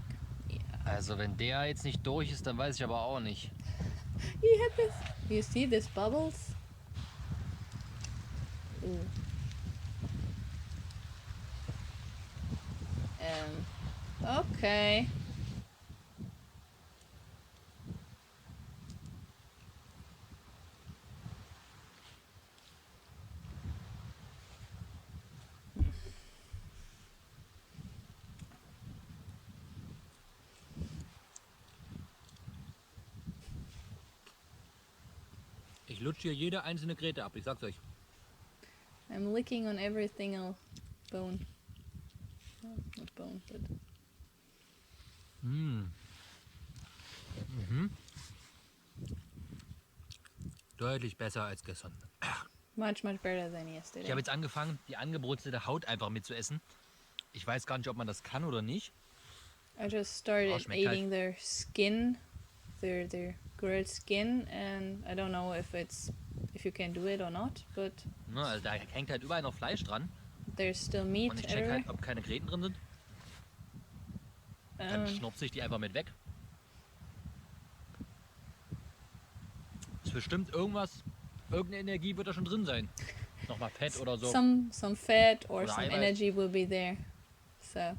yeah. also wenn der jetzt nicht durch ist, dann weiß ich aber auch nicht. You had this. You see these bubbles? Ooh. Okay. Ich lutsche hier jede einzelne Gräte ab, ich sag's euch. I'm licking on every single bone. Oh, not bone, but Deutlich besser als gestern. much better than Ich yesterday. habe jetzt angefangen, die angebrutzelte Haut einfach mitzuessen. Ich weiß gar nicht, ob man das kann oder nicht. I just started schmeckt halt. eating their skin, their grilled skin, and I don't know if you can do it or not, but Ne, also da hängt halt überall noch Fleisch dran. there's still meat Und ich check everywhere. halt, ob keine Gräten drin sind. Dann schnurze ich die einfach mit weg. Ist bestimmt irgendeine Energie wird da schon drin sein. Nochmal Fett oder so. Some fat or Oder some Eiweiß. energy will be there. So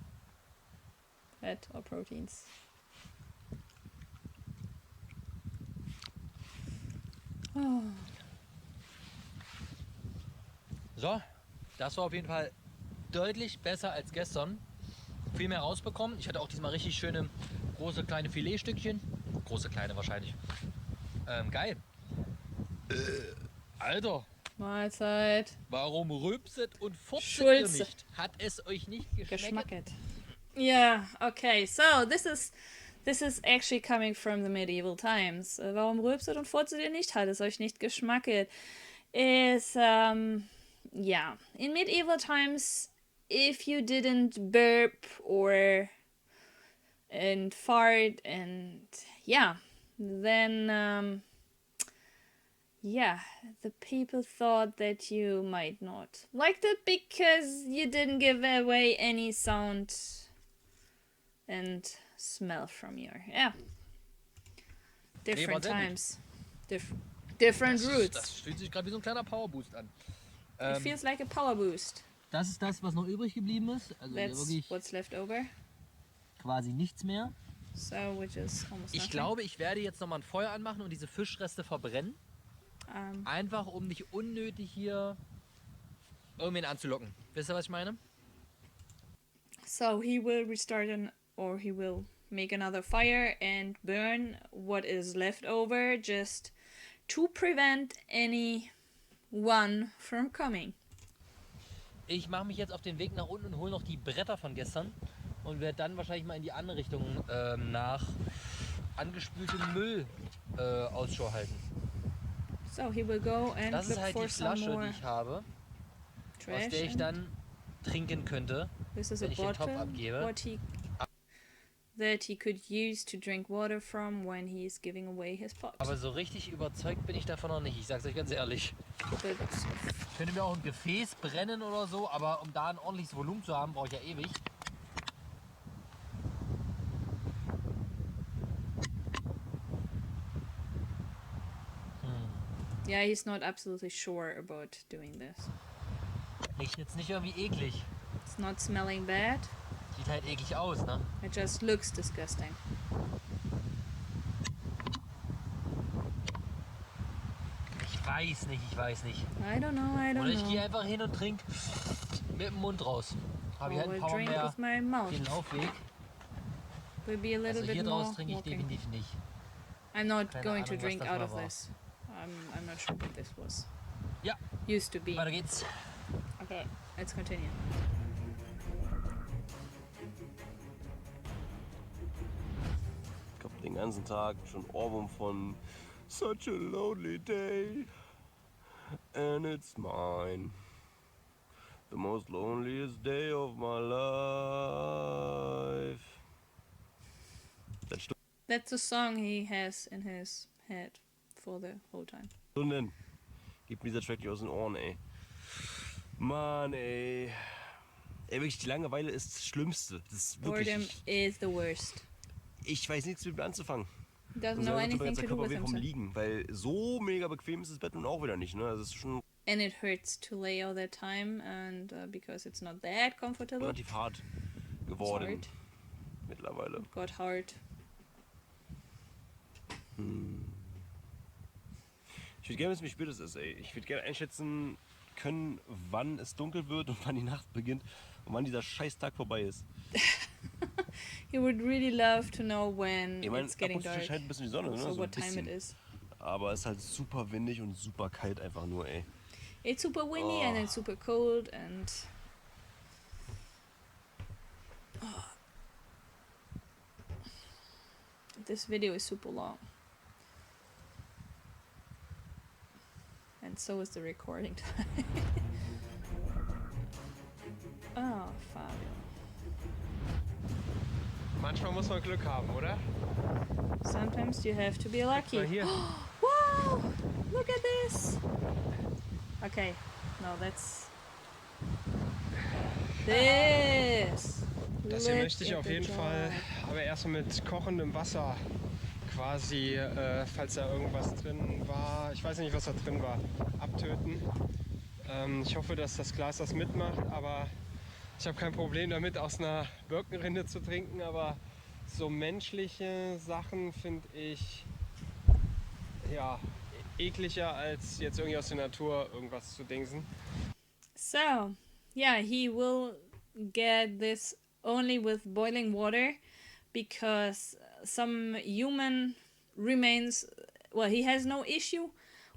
fat or proteins. Oh. So, das war auf jeden Fall deutlich besser als gestern. Viel mehr rausbekommen. Ich hatte auch diesmal richtig schöne große kleine Filetstückchen. Große kleine wahrscheinlich. Geil. Alter, Mahlzeit. warum rülpset und furzet ihr Schulze. nicht? Hat es euch nicht geschmeckt? Geschmacket. Yeah, okay, so this is actually coming from the medieval times. Warum rülpset und furzet ihr nicht? Hat es euch nicht geschmacket? Is, yeah, in medieval times, if you didn't burp or and fart and yeah, then yeah, the people thought that you might not liked it because you didn't give away any sound and smell from your different sehr gut. times, different roots. Das fühlt sich gerade wie so ein kleiner Powerboost an. It feels like a power boost. Das ist das, was noch übrig geblieben ist. Also That's wirklich what's left over. quasi nichts mehr. So, which is almost Ich nothing. glaube, ich werde jetzt nochmal ein Feuer anmachen und diese Fischreste verbrennen. Einfach, um nicht unnötig hier irgendwen anzulocken. Wisst ihr, was ich meine? So he will restart or he will make another fire and burn what is left over just to prevent anyone from coming. Ich mache mich jetzt auf den Weg nach unten und hole noch die Bretter von gestern und werde dann wahrscheinlich mal in die andere Richtung nach angespültem Müll Ausschau halten. So he will go and Das ist look halt for die some Flasche, more die ich habe, trash. aus der ich and dann trinken könnte. this is a wenn ich den Topf bottle abgebe. that he could use to drink water from when he is giving away his pot. Aber so richtig überzeugt bin ich davon noch nicht. Ich sag's euch ganz ehrlich. But Ich könnte mir auch ein Gefäß brennen oder so, aber um da ein ordentliches Volumen zu haben, brauche ich ja ewig. yeah, he's not absolutely sure about doing this. Riecht jetzt nicht irgendwie eklig. It's not smelling bad. Sieht halt eklig aus, ne? It just looks disgusting. Ich weiß nicht. I don't know, I Oder don't ich gehe know. einfach hin und trinke mit dem Mund raus. Habe ich I halt will ein paar drink mehr with my mouth. den Laufweg. Will be a little Also hier bit draus more trinke ich walking. definitiv nicht. I'm not Keine going to Ahnung, was drink das out mal of war. this. I'm not sure what this was. Ja, Used to be. weiter geht's. Okay, let's continue. Ich hab den ganzen Tag schon Ohrwurm von Such a lonely day. And it's mine. The most loneliest day of my life. Seit That's a song he has in his head for the whole time. Stunden geht mir dieser Track nicht aus den Ohren, ey. Mann, ey. Ey, wirklich, die Langeweile ist das Schlimmste. Das ist wirklich... Boredom is the worst. Ich weiß nichts mit mir anzufangen. Doesn't Und know dann tut anything mein ganzer to do Körper with weh vom himself. Liegen, weil so mega bequem ist das Bett nun auch wieder nicht, ne? Also es ist schon And it hurts to lay all that time, and because it's not that comfortable, relativ hart it's geworden hard. mittlerweile. Got hard. Ich würde gerne wissen, wie spät es ist, ey. Ich würde gerne einschätzen können, wann es dunkel wird und wann die Nacht beginnt und wann dieser Scheißtag vorbei ist. He would really love to know when Ich meine, it's ab getting und zu dark. scheint ein bisschen die Sonne, ne? So So what ein time it bisschen. is. Aber es ist halt super windig und super kalt einfach nur, ey. It's super windy and it's super cold and this video is super long. And so is the recording time. Oh, Fabio. Manchmal muss man Glück haben, oder? Sometimes you have to be Mal lucky. hier. Wow! Look at this! Okay, no, that's... This! Das hier Look möchte ich at auf the jeden jar. Fall aber erstmal mit kochendem Wasser quasi, falls da irgendwas drin war, ich weiß nicht, was da drin war, abtöten. Ich hoffe, dass das Glas das mitmacht, aber ich habe kein Problem damit, aus einer Birkenrinde zu trinken, aber so menschliche Sachen finde ich ja ekliger, als jetzt irgendwie aus der Natur irgendwas zu dingsen. So, yeah, he will get this only with boiling water because some human remains. Well, he has no issue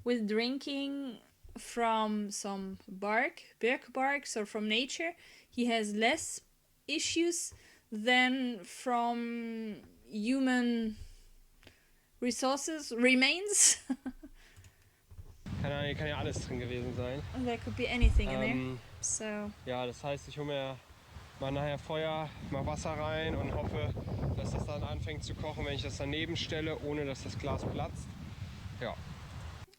with drinking from some birk bark, so from nature. He has less issues than from human remains. Kann ja alles drin gewesen sein. There could be anything in there. So, Ja, das heißt, ich hole mir mal nachher Feuer, mal Wasser rein und hoffe, dass das dann anfängt zu kochen, wenn ich das daneben stelle, ohne dass das Glas platzt. Ja.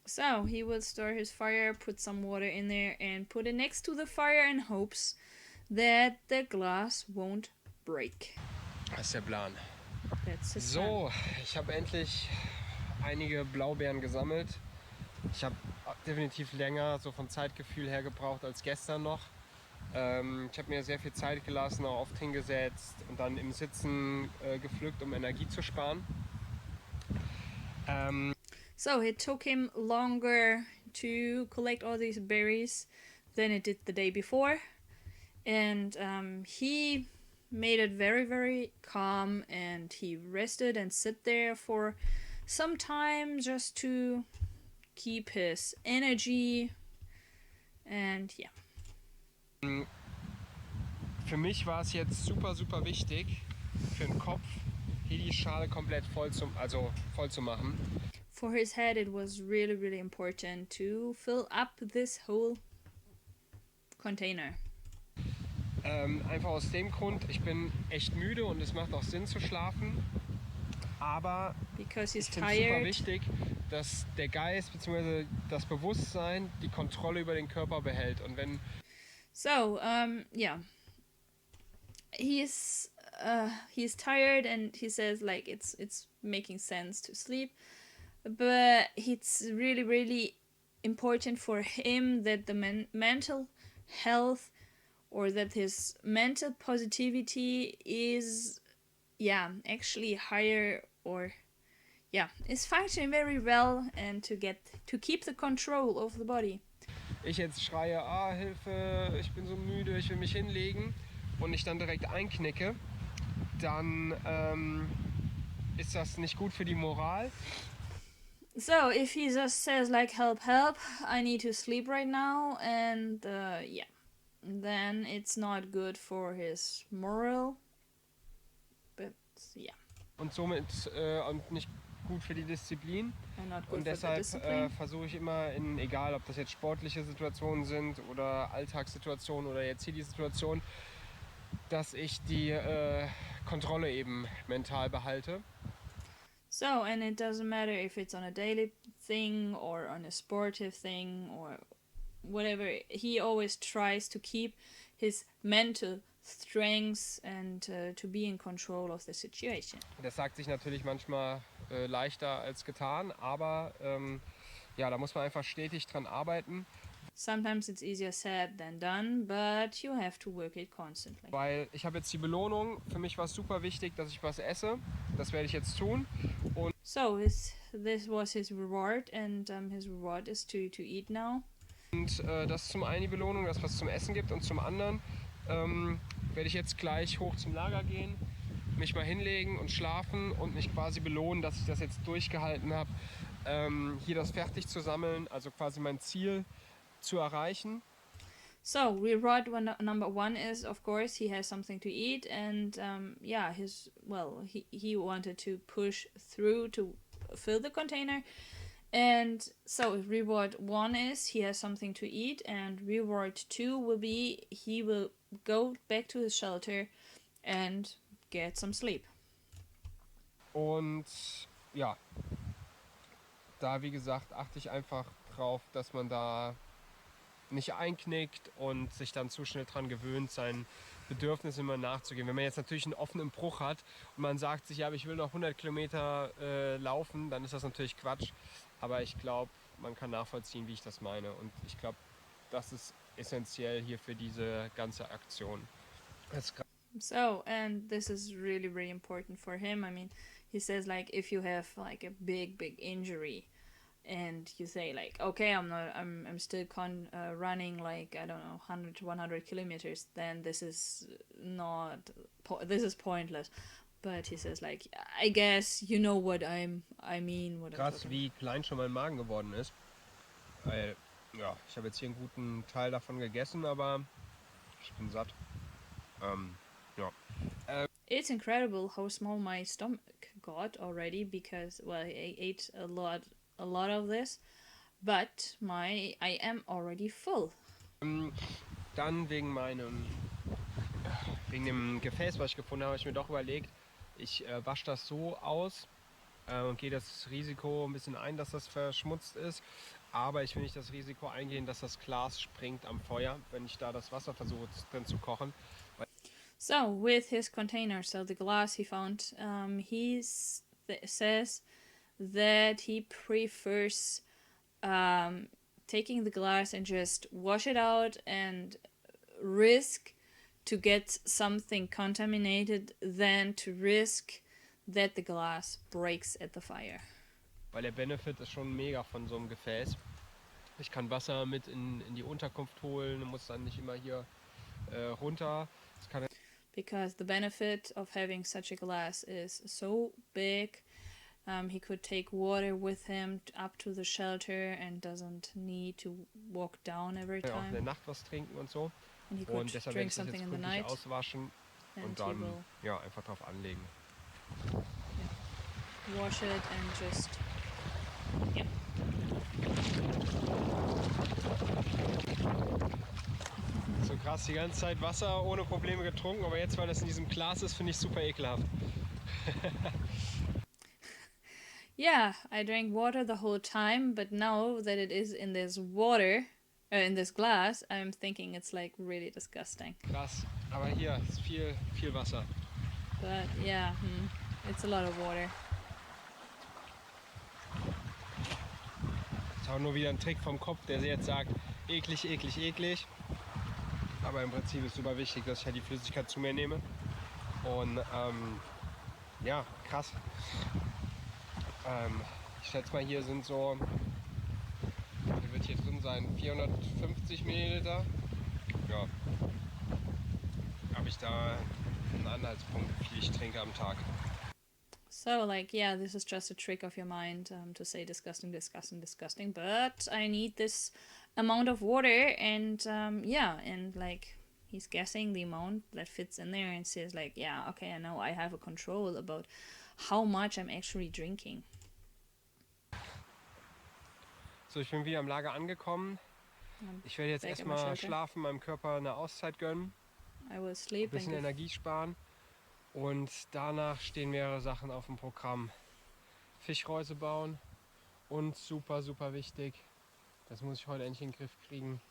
so he will start his fire, put some water in there, and put it next to the fire in hopes that the glass won't break. Das ist der Plan. That's his plan. So, ich habe endlich einige Blaubeeren gesammelt. Ich habe definitiv länger so vom Zeitgefühl her gebraucht als gestern noch. Ich habe mir sehr viel Zeit gelassen, auch oft hingesetzt und dann im Sitzen gepflückt, um Energie zu sparen. So it took him longer to collect all these berries than it did the day before, and he made it very, very calm, and he rested and sit there for some time just to keep his energy, and yeah. Für mich war es jetzt super, super wichtig, für den Kopf hier die Schale komplett voll zu machen. For his head, it was really, really important to fill up this whole container. Einfach aus dem Grund, ich bin echt müde und es macht auch Sinn zu schlafen. Aber Because he's ich finde es super tired. wichtig, dass der Geist bzw. das Bewusstsein die Kontrolle über den Körper behält. Und wenn So, yeah. He's tired, and he says like it's making sense to sleep, but it's really, really important for him that the mental health, or that his mental positivity is actually higher, or is functioning very well, and to keep the control of the body. ich jetzt schreie, Hilfe, ich bin so müde, ich will mich hinlegen und ich dann direkt einknicke, dann ist das nicht gut für die Moral. So if he just says like help, I need to sleep right now, and then it's not good for his moral. But yeah. Und somit und nicht gut für die Disziplin. And not good Und for the deshalb discipline. versuche ich immer, egal ob das jetzt sportliche Situationen sind oder Alltagssituationen oder jetzt hier die Situation, dass ich die Kontrolle eben mental behalte. So, and it doesn't matter if it's on a daily thing or on a sportive thing or whatever, he always tries to keep his mental strengths and to be in control of the situation. Das sagt sich natürlich manchmal leichter als getan, aber da muss man einfach stetig dran arbeiten. Sometimes it's easier said than done, but you have to work it constantly. Weil ich habe jetzt die Belohnung, für mich war es super wichtig, dass ich was esse. Das werde ich jetzt tun. Und So this was his reward, and his reward is to eat now. das ist zum einen die Belohnung, dass es was zum Essen gibt, und zum anderen werde ich jetzt gleich hoch zum Lager gehen, mich mal hinlegen und schlafen und mich quasi belohnen, dass ich das jetzt durchgehalten habe, hier das fertig zu sammeln, also quasi mein Ziel zu erreichen. So reward number one is, of course, he has something to eat, and he wanted to push through to fill the container, and so reward one is he has something to eat, and reward two will be he will go back to his shelter and get some sleep. Und ja, da wie gesagt achte ich einfach drauf, dass man da nicht einknickt und sich dann zu schnell dran gewöhnt, seinen Bedürfnissen immer nachzugehen. Wenn man jetzt natürlich einen offenen Bruch hat und man sagt sich, ja, aber ich will noch 100 Kilometer laufen, dann ist das natürlich Quatsch. Aber ich glaube, man kann nachvollziehen, wie ich das meine. Und ich glaube, das ist essentiell hier für diese ganze Aktion. So, and this is really, really important for him. I mean, he says like if you have like a big injury, and you say like, okay, I'm still running like, I don't know, 100 to 100 kilometers, then this is pointless. But he says like, I guess you know what I mean. Krass, wie klein schon mein Magen geworden ist. Weil, ja, ich habe jetzt hier einen guten Teil davon gegessen, aber ich bin satt. It's incredible how small my stomach got already, because, well, I ate a lot of this, but I am already full. Dann wegen dem Gefäß, was ich gefunden habe ich mir doch überlegt, ich wasche das so aus und gehe das Risiko ein bisschen ein, dass das verschmutzt ist. Aber ich will nicht das Risiko eingehen, dass das Glas springt am Feuer, wenn ich da das Wasser versuche drin zu kochen. So with his container, so the glass he found, he says that he prefers taking the glass and just wash it out and risk to get something contaminated than to risk that the glass breaks at the fire. Weil der Benefit ist schon mega von so einem Gefäß. Ich kann Wasser mit in die Unterkunft holen, muss dann nicht immer hier runter. Das kann Because the benefit of having such a glass is so big. He could take water with him up to the shelter and doesn't need to walk down every auch in der time. Nacht was trinken und so. And he Und could deshalb werde drink ich das something jetzt in the gründlich night. auswaschen And und he dann will ja, einfach drauf anlegen. wash it and just, yeah. So krass, die ganze Zeit Wasser ohne Probleme getrunken, aber jetzt, weil das in diesem Glas ist, finde ich super ekelhaft. Yeah, I drank water the whole time, but now that it is in this water, in this glass, I'm thinking it's like really disgusting. Krass, aber hier ist viel Wasser. But yeah, it's a lot of water. Das ist auch nur wieder ein Trick vom Kopf, der jetzt sagt, eklig, eklig, eklig. Aber im Prinzip ist super wichtig, dass ich halt die Flüssigkeit zu mir nehme. Und ja, krass. Ich schätze mal, hier sind so, hier wird hier drin sein, 450 Milliliter. Ja, habe ich da einen Anhaltspunkt, wie viel ich trinke am Tag. So, like, yeah, this is just a trick of your mind to say disgusting, disgusting, disgusting, but I need this amount of water, and yeah, and like, he's guessing the amount that fits in there and says, like, yeah, okay, I know I have a control about how much I'm actually drinking. So, ich bin wieder am Lager angekommen. Ich werde jetzt back at my erstmal shelter. schlafen, meinem Körper eine Auszeit gönnen, I will ein sleep and bisschen give Energie sparen. Und danach stehen mehrere Sachen auf dem Programm. Fischreuse bauen und super, super wichtig, das muss ich heute endlich in den Griff kriegen,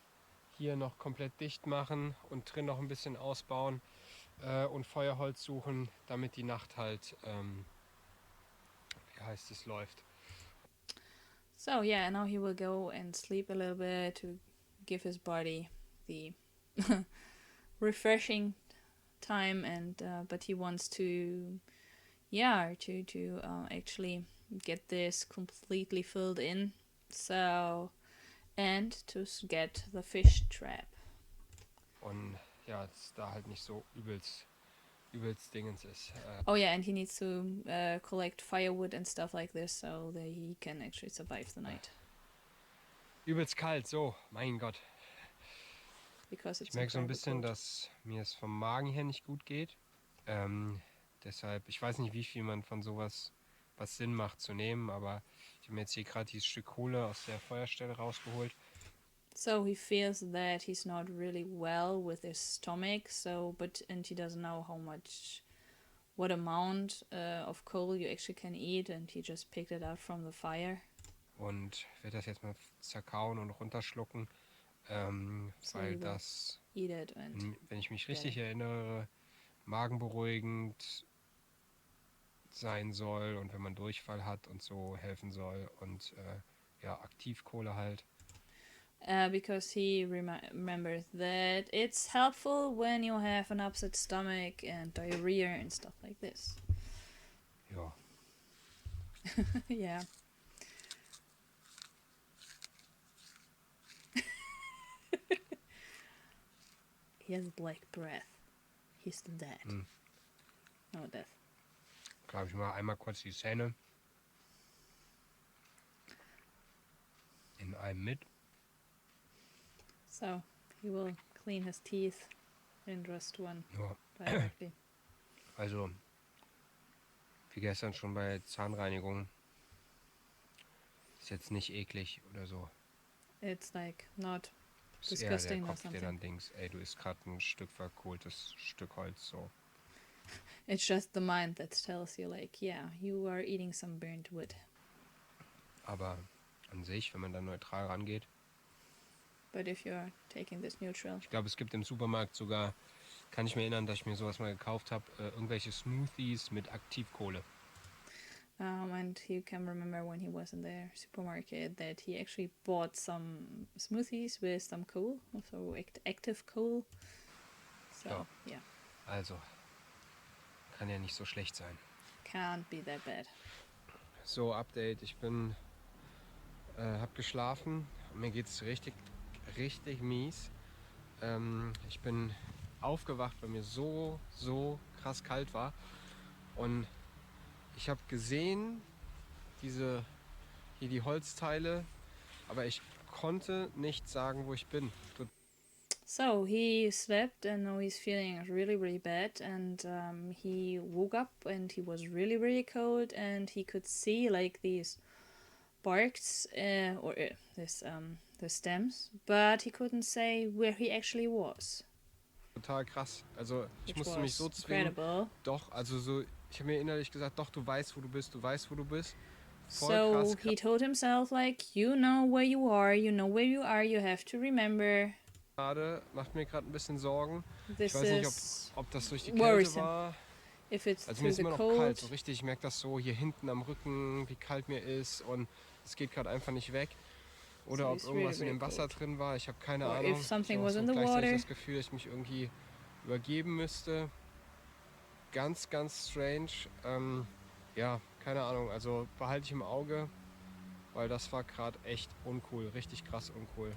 hier noch komplett dicht machen und drin noch ein bisschen ausbauen und Feuerholz suchen, damit die Nacht halt, wie heißt es, läuft. So yeah, now he will go and sleep a little bit to give his body the refreshing time, and but he wants to, yeah, to actually get this completely filled in. So, and to get the fish trap. Und ja, dass da halt nicht so übelst Dingens ist. Oh yeah, and he needs to collect firewood and stuff like this so that he can actually survive the night. Übelst kalt, so, mein Gott. Because it's Ich merke so ein incredibly bisschen, cold. dass mir es vom Magen her nicht gut geht. Deshalb, ich weiß nicht, wie viel man von sowas, was Sinn macht zu nehmen, aber ich habe mir jetzt hier gerade dieses Stück Kohle aus der Feuerstelle rausgeholt. So he feels that he's not really well with his stomach, and he doesn't know what amount of coal you actually can eat, and he just picked it out from the fire. Und werde das jetzt mal zerkauen und runterschlucken, So weil you will das, eat it and wenn ich mich richtig erinnere, magenberuhigend sein soll und wenn man Durchfall hat und so helfen soll und ja, Aktivkohle halt. because he remembers that it's helpful when you have an upset stomach and diarrhea and stuff like this. Ja. Yeah. He has black breath. He's the dead. No death. Glaube ich mal einmal kurz die Zähne in einem mit. So he will clean his teeth in just one Ja. directly. Also, wie gestern schon bei Zahnreinigung, ist jetzt nicht eklig oder so. It's like not Ist eher der disgusting or Kopf, der something. dann denkt, ey, du isst gerade ein Stück verkohltes Stück Holz, so. It's just the mind that tells you like, yeah, you are eating some burnt wood. Aber an sich, wenn man dann neutral rangeht, But if you're taking this neutral, ich glaube, es gibt im Supermarkt sogar, kann ich mir erinnern, dass ich mir sowas mal gekauft habe, irgendwelche Smoothies mit Aktivkohle. And he can remember when he was in the supermarket that he actually bought some smoothies with some coal, also active coal. So, Ja. yeah, Also, kann ja nicht so schlecht sein. can't be that bad. So, Update. Ich bin, hab geschlafen. Mir geht's richtig mies. Ich bin aufgewacht, weil mir so krass kalt war. Und ich habe gesehen, hier die Holzteile, aber ich konnte nicht sagen, wo ich bin. So he slept and now he's feeling really bad, and he woke up and he was really cold, and he could see like these barks the stems, but he couldn't say where he actually was. Total krass. Also ich Which musste mich was so zwingen. incredible. Doch, also so, ich habe mir innerlich gesagt, doch, du weißt, wo du bist, du weißt, wo du bist. Voll So krass. he told himself like, you know where you are, you have to remember. Gerade macht mir gerade ein bisschen Sorgen. This Ich weiß nicht, is ob das durch die Kälte worrisome. war. If it's Also mir through ist the immer noch cold. kalt, so richtig. Ich merke das so hier hinten am Rücken, wie kalt mir ist, und es geht gerade einfach nicht weg. Oder So ob it's irgendwas really in dem Wasser cold. drin war. Ich habe keine Or Ahnung. if something Ich was habe in the gleichzeitig water. das Gefühl, dass ich mich irgendwie übergeben müsste. Ganz strange. Ja, keine Ahnung. Also behalte ich im Auge, weil das war gerade echt uncool. Richtig krass uncool.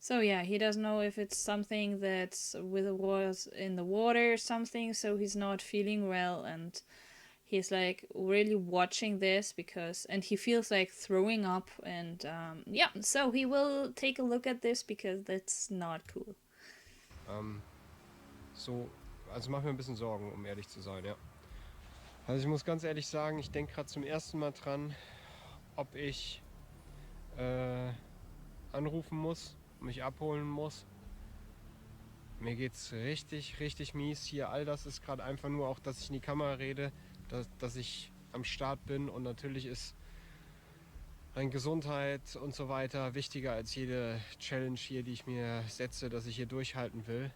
So yeah, he doesn't know if it's something that's was in the water or something, so he's not feeling well, and he's like really watching this and he feels like throwing up, and yeah, so he will take a look at this because that's not cool. Also macht mir ein bisschen Sorgen, um ehrlich zu sein, ja. Also ich muss ganz ehrlich sagen, ich denke gerade zum ersten Mal dran, ob ich anrufen muss, mich abholen muss. Mir geht's richtig mies hier. All das ist gerade einfach nur auch, dass ich in die Kamera rede, dass ich am Start bin, und natürlich ist meine Gesundheit und so weiter wichtiger als jede Challenge hier, die ich mir setze, dass ich hier durchhalten will.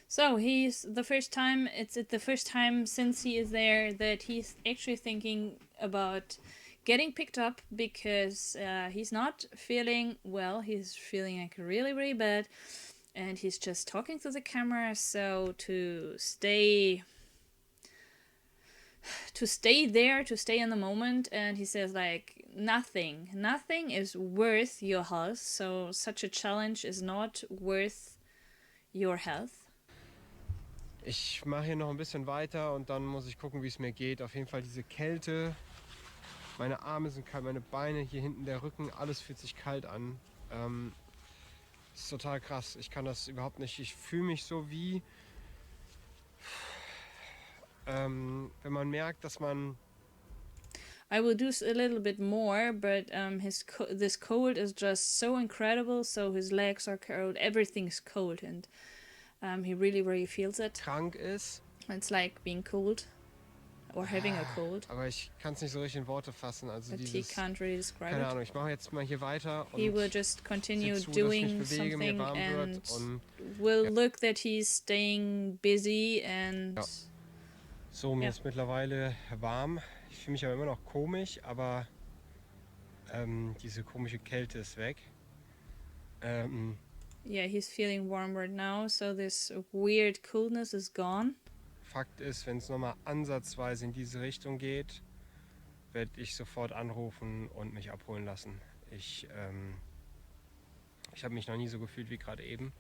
So it's the first time since he is there that he's actually thinking about getting picked up, because he's not feeling well. He's feeling like really bad, and he's just talking to the camera. So to stay there, to stay in the moment, and he says like nothing is worth your health. So such a challenge is not worth your health. Ich mache hier noch ein bisschen weiter und dann muss ich gucken, wie es mir geht. Auf jeden Fall diese Kälte. Meine Arme sind kalt, meine Beine, hier hinten der Rücken, alles fühlt sich kalt an. Das ist total krass. Ich kann das überhaupt nicht. Ich fühle mich so wie, wenn man merkt, dass man... I will do a little bit more, but this cold is just so incredible. So his legs are cold, everything's cold, and he really feels it. krank ist. It's like being cold or having a cold. Aber ich kann es nicht so richtig in Worte fassen. Also But he dieses, can't really describe keine it. Ahnung, ich mache jetzt mal hier weiter und He will just continue sehe zu, dass ich doing mich bewege, mir something warm wird and und will look that he's staying busy and Ja. so, mir Ja. ist mittlerweile warm. Ich fühle mich aber immer noch komisch, aber diese komische Kälte ist weg. yeah, he's feeling warm right now. So this weird coolness is gone. Fakt ist, wenn es nochmal ansatzweise in diese Richtung geht, werde ich sofort anrufen und mich abholen lassen. Ich habe mich noch nie so gefühlt wie gerade eben.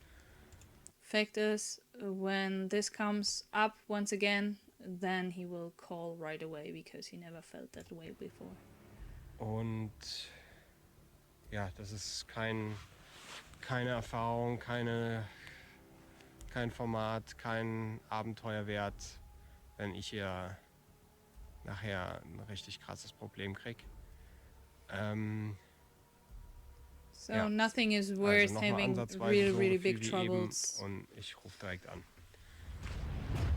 Fact is, when this comes up once again, then he will call right away because he never felt that way before. Und ja, das ist keine Erfahrung, kein Format, kein Abenteuer wert, wenn ich hier nachher ein richtig krasses Problem kriege. So Ja. nothing is Also worth nochmal having ansatzweise so really viel big wie troubles. eben, und ich rufe direkt an.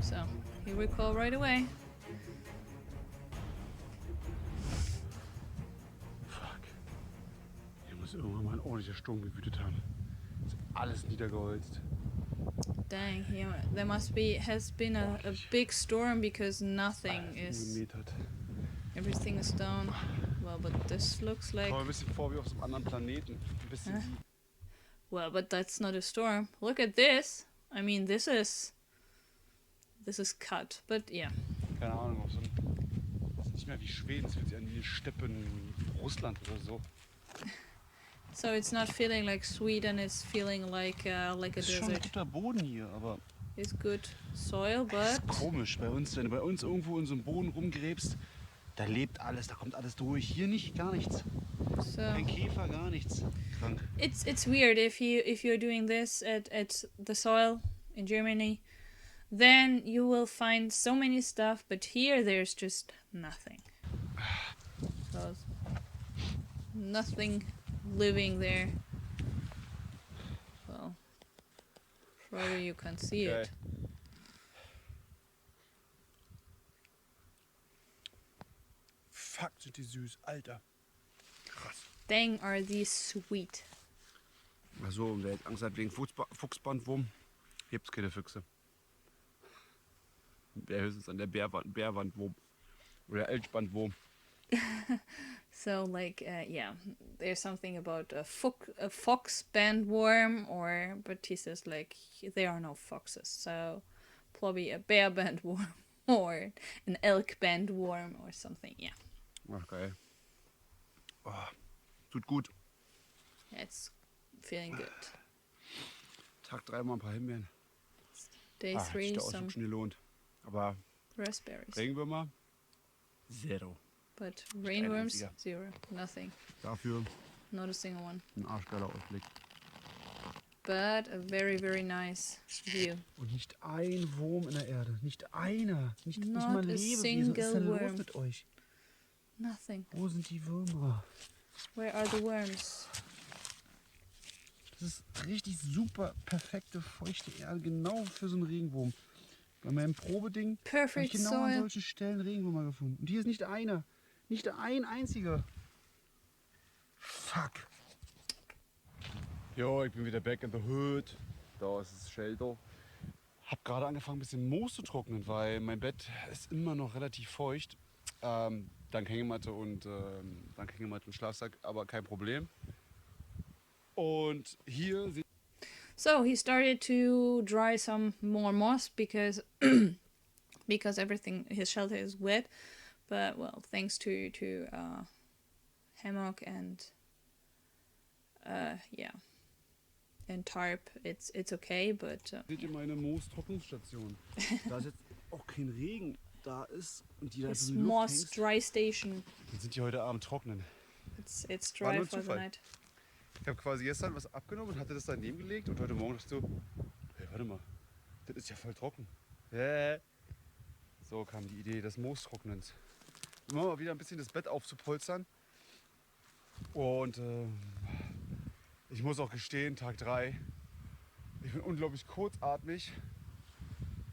So he will call right away. Fuck. Hier muss irgendwann mal ein ordentlicher Sturm gewütet haben. Ist alles niedergeholzt. Dang, there has been a big storm because nothing Alles is umgemetert. Everything is stone. Well, but this looks like... Kommt mir ein bisschen vor wie auf so einem anderen Planeten. Ein bisschen wie... Well, but that's not a storm. Look at this. I mean, this is cut, but yeah. Keine Ahnung, auf so ein... Das ist nicht mehr wie Schweden, es fühlt sich an wie eine Steppe in Russland oder so. So it's not feeling like Sweden, it's feeling like a Das ist schon ein desert. guter Boden hier, aber... It's good soil, Das but ist komisch bei uns, wenn du bei uns irgendwo in so einem Boden rumgräbst, da lebt alles, da kommt alles durch. Hier nicht, gar nichts. so Kein Käfer, gar nichts. Krank. it's weird if you're doing this at the soil in Germany, then you will find so many stuff, but here there's just nothing. So nothing living there. Well, probably you can see it. Fuck, sind die süß, Alter. Krass. Dang, are these sweet. Achso, und wer jetzt Angst hat wegen Fuchsbandwurm, gibt's keine Füchse. Wer höchstens an der Bärwandwurm. Oder Elchbandwurm. So like yeah, there's something about a fox bandworm, but he says like there are no foxes, so probably a bear bandworm or an elk bandworm or something. Yeah, Ach, geil. Oh, tut gut. it's feeling good. Tag 3 mal ein paar Himbeeren. Day Hat sich 3 der some Ausflug schon gelohnt. Aber raspberries, Regenwürmer? Zero. but rainworms einziger. 0, nothing, Dafür not a single one. ein arschgeiler Ausblick. But a very nice view. Und nicht ein Wurm in der Erde. Nicht einer. Nicht Not mal a Lebewesen. Was ist denn single los worm. mit euch? Nothing. Wo sind die Würmer? Where are the worms? Das ist richtig super perfekte, feuchte Erde. Genau für so einen Regenwurm. Bei meinem Probeding habe ich Perfect genau an soil. solchen Stellen Regenwürmer gefunden. Und hier ist nicht einer. Nicht ein einziger. Fuck. Jo, ich bin wieder back in the hood. Da ist das Shelter. Hab gerade angefangen, ein bisschen Moos zu trocknen, weil mein Bett ist immer noch relativ feucht. Dank Hängematte und Schlafsack, aber kein Problem. Und hier seht So he started to dry some more moss because because everything his shelter is wet, but well, thanks to hammock and yeah, and tarp, it's okay, but ihr meine Moos-Trocknungsstation. Da ist jetzt auch kein Regen da ist und die da his in der Luft moss hängt, dry station, dann sind die heute Abend trocknen. it's War dry nur for the Zufall. night. Ich habe quasi gestern was abgenommen und hatte das daneben gelegt und heute Morgen dachte ich so, hey, warte mal, das ist ja voll trocken. So kam die Idee des Moostrocknens. Immer mal wieder ein bisschen das Bett aufzupolstern. Und ich muss auch gestehen, Tag 3, ich bin unglaublich kurzatmig.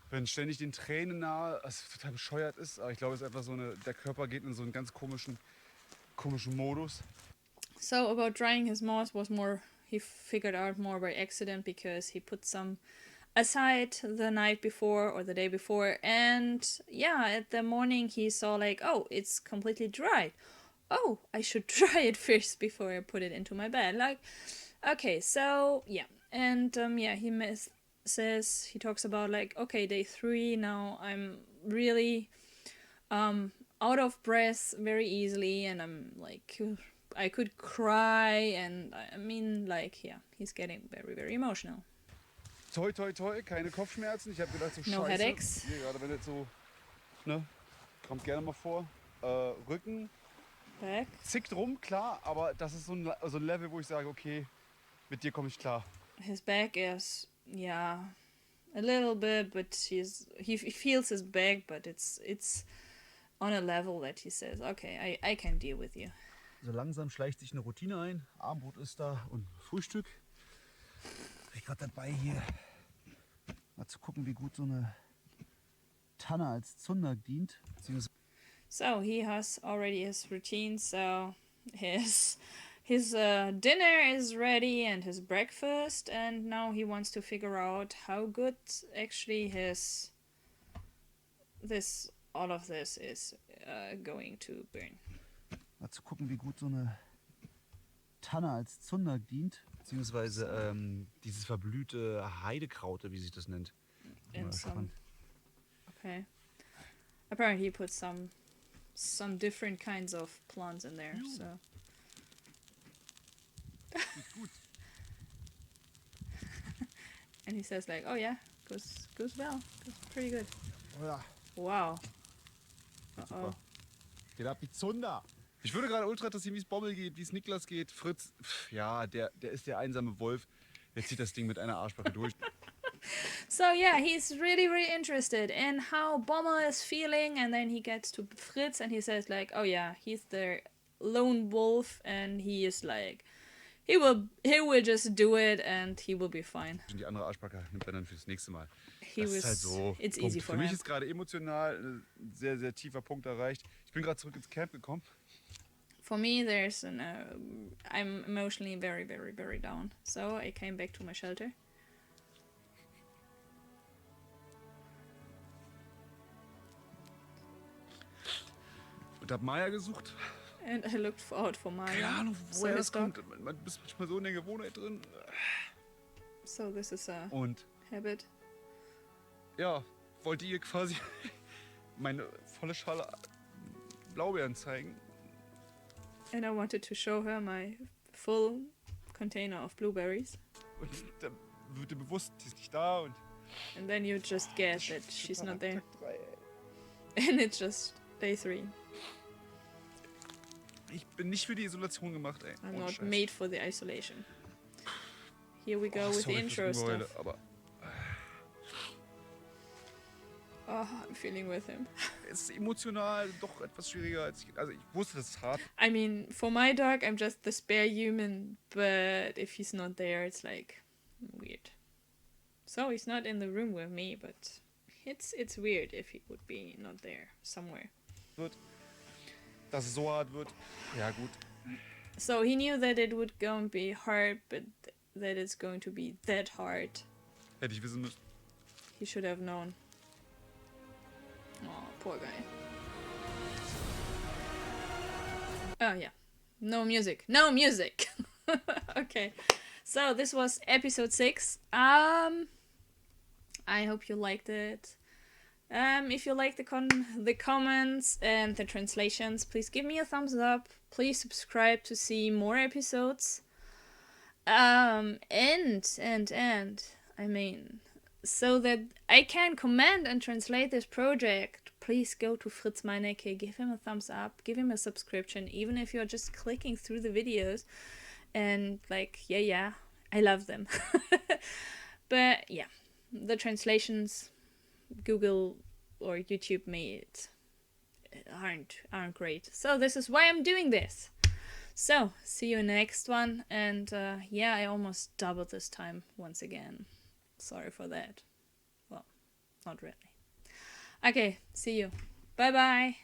Bin ständig den Tränen nahe, was total bescheuert ist. Aber ich glaube, es ist einfach so der Körper geht in so einen ganz komischen Modus. So about drying his moss was more, he figured out more by accident because he put some aside the night before or the day before, and yeah, at the morning he saw like, oh, it's completely dry. Oh, I should dry it first before I put it into my bed. Like, okay, so yeah, and yeah, says he talks about like, okay, day 3 now I'm really out of breath very easily, and I'm like, I could cry, and I mean, like, yeah, he's getting very emotional. Toi, toi, toi, keine Kopfschmerzen. Ich habe gedacht, so No scheiße. headaches. Nee, gerade wenn jetzt so, ne, kommt gerne mal vor. Rücken Back. zickt rum, klar, aber das ist so ein Level, wo ich sage, okay, mit dir komme ich klar. His back is, yeah, a little bit, but he feels his back, but it's on a level that he says, okay, I can deal with you. So langsam schleicht sich eine Routine ein. Abendbrot ist da und Frühstück. Ich bin gerade dabei, hier mal zu gucken, wie gut so eine Tanne als Zunder dient. So he has already his routine, so his dinner is ready and his breakfast, and now he wants to figure out how good actually this all of this is going to burn. Mal zu gucken, wie gut so eine Tanne als Zunder dient. Beziehungsweise dieses verblühte Heidekraut, wie sich das nennt. Bin mal And some, gespannt. okay. Apparently he put some different kinds of plants in there, so. And he says like, oh yeah, goes well, goes pretty good. Oh ja, Wow. Uh-oh. geht ab wie Zunder. Ich würde gerade ultra interessieren, wie es Bommel geht, wie es Niklas geht. Fritz, ja, der ist der einsame Wolf. Der zieht das Ding mit einer Arschbacke durch. So yeah, he's really interested in how Bommel is feeling, and then he gets to Fritz and he says like, oh yeah, he's the lone wolf, and he is like, he will just do it and he will be fine. Und die andere Arschbacke nimmt er dann fürs nächste Mal. He Das was, ist halt so. it's Punkt. easy for Für mich him. ist gerade emotional ein sehr, sehr tiefer Punkt erreicht. Ich bin gerade zurück ins Camp gekommen. For me, there's I'm emotionally very down. So I came back to my shelter. Und hab Maya gesucht. And I looked out for Keine Maya. Ahnung, So woher his das dog. kommt. Man ist manchmal so in der Gewohnheit drin. So this is a Und habit. ja, wollte ihr quasi meine volle Schale Blaubeeren zeigen. And I wanted to show her my full container of blueberries. Und da wird dir bewusst, die ist nicht da. Und And then you just get that she's not there. Tag 3, ey. And it's just day 3. Ich bin nicht für die Isolation gemacht, ey. I'm Ohne not Scheiß. made for the isolation. Here we go Oh, with the sorry intro fürs Ungeheule, stuff. aber Oh, I'm feeling with him. es ist emotional doch etwas schwieriger als ich. Also ich wusste, das ist hart. I mean, for my dog, I'm just the spare human, but if he's not there, it's like weird. So he's not in the room with me, but it's weird if he would be not there somewhere. Dass es so hart wird. Ja gut. So he knew that it would go and be hard, but that it's going to be that hard. Hätte ich wissen müssen. He should have known. Oh, poor guy. Oh yeah. No music. No music. Okay. So this was episode 6. I hope you liked it. If you like the comments and the translations, please give me a thumbs up. Please subscribe to see more episodes. And I mean, so that I can comment and translate this project, please go to Fritz Meinecke, give him a thumbs up, give him a subscription, even if you're just clicking through the videos and like, yeah, I love them. But yeah, the translations Google or YouTube made aren't great. So this is why I'm doing this. So see you in the next one, and yeah, I almost doubled this time once again. Sorry for that. Well, not really. Okay, see you. Bye bye.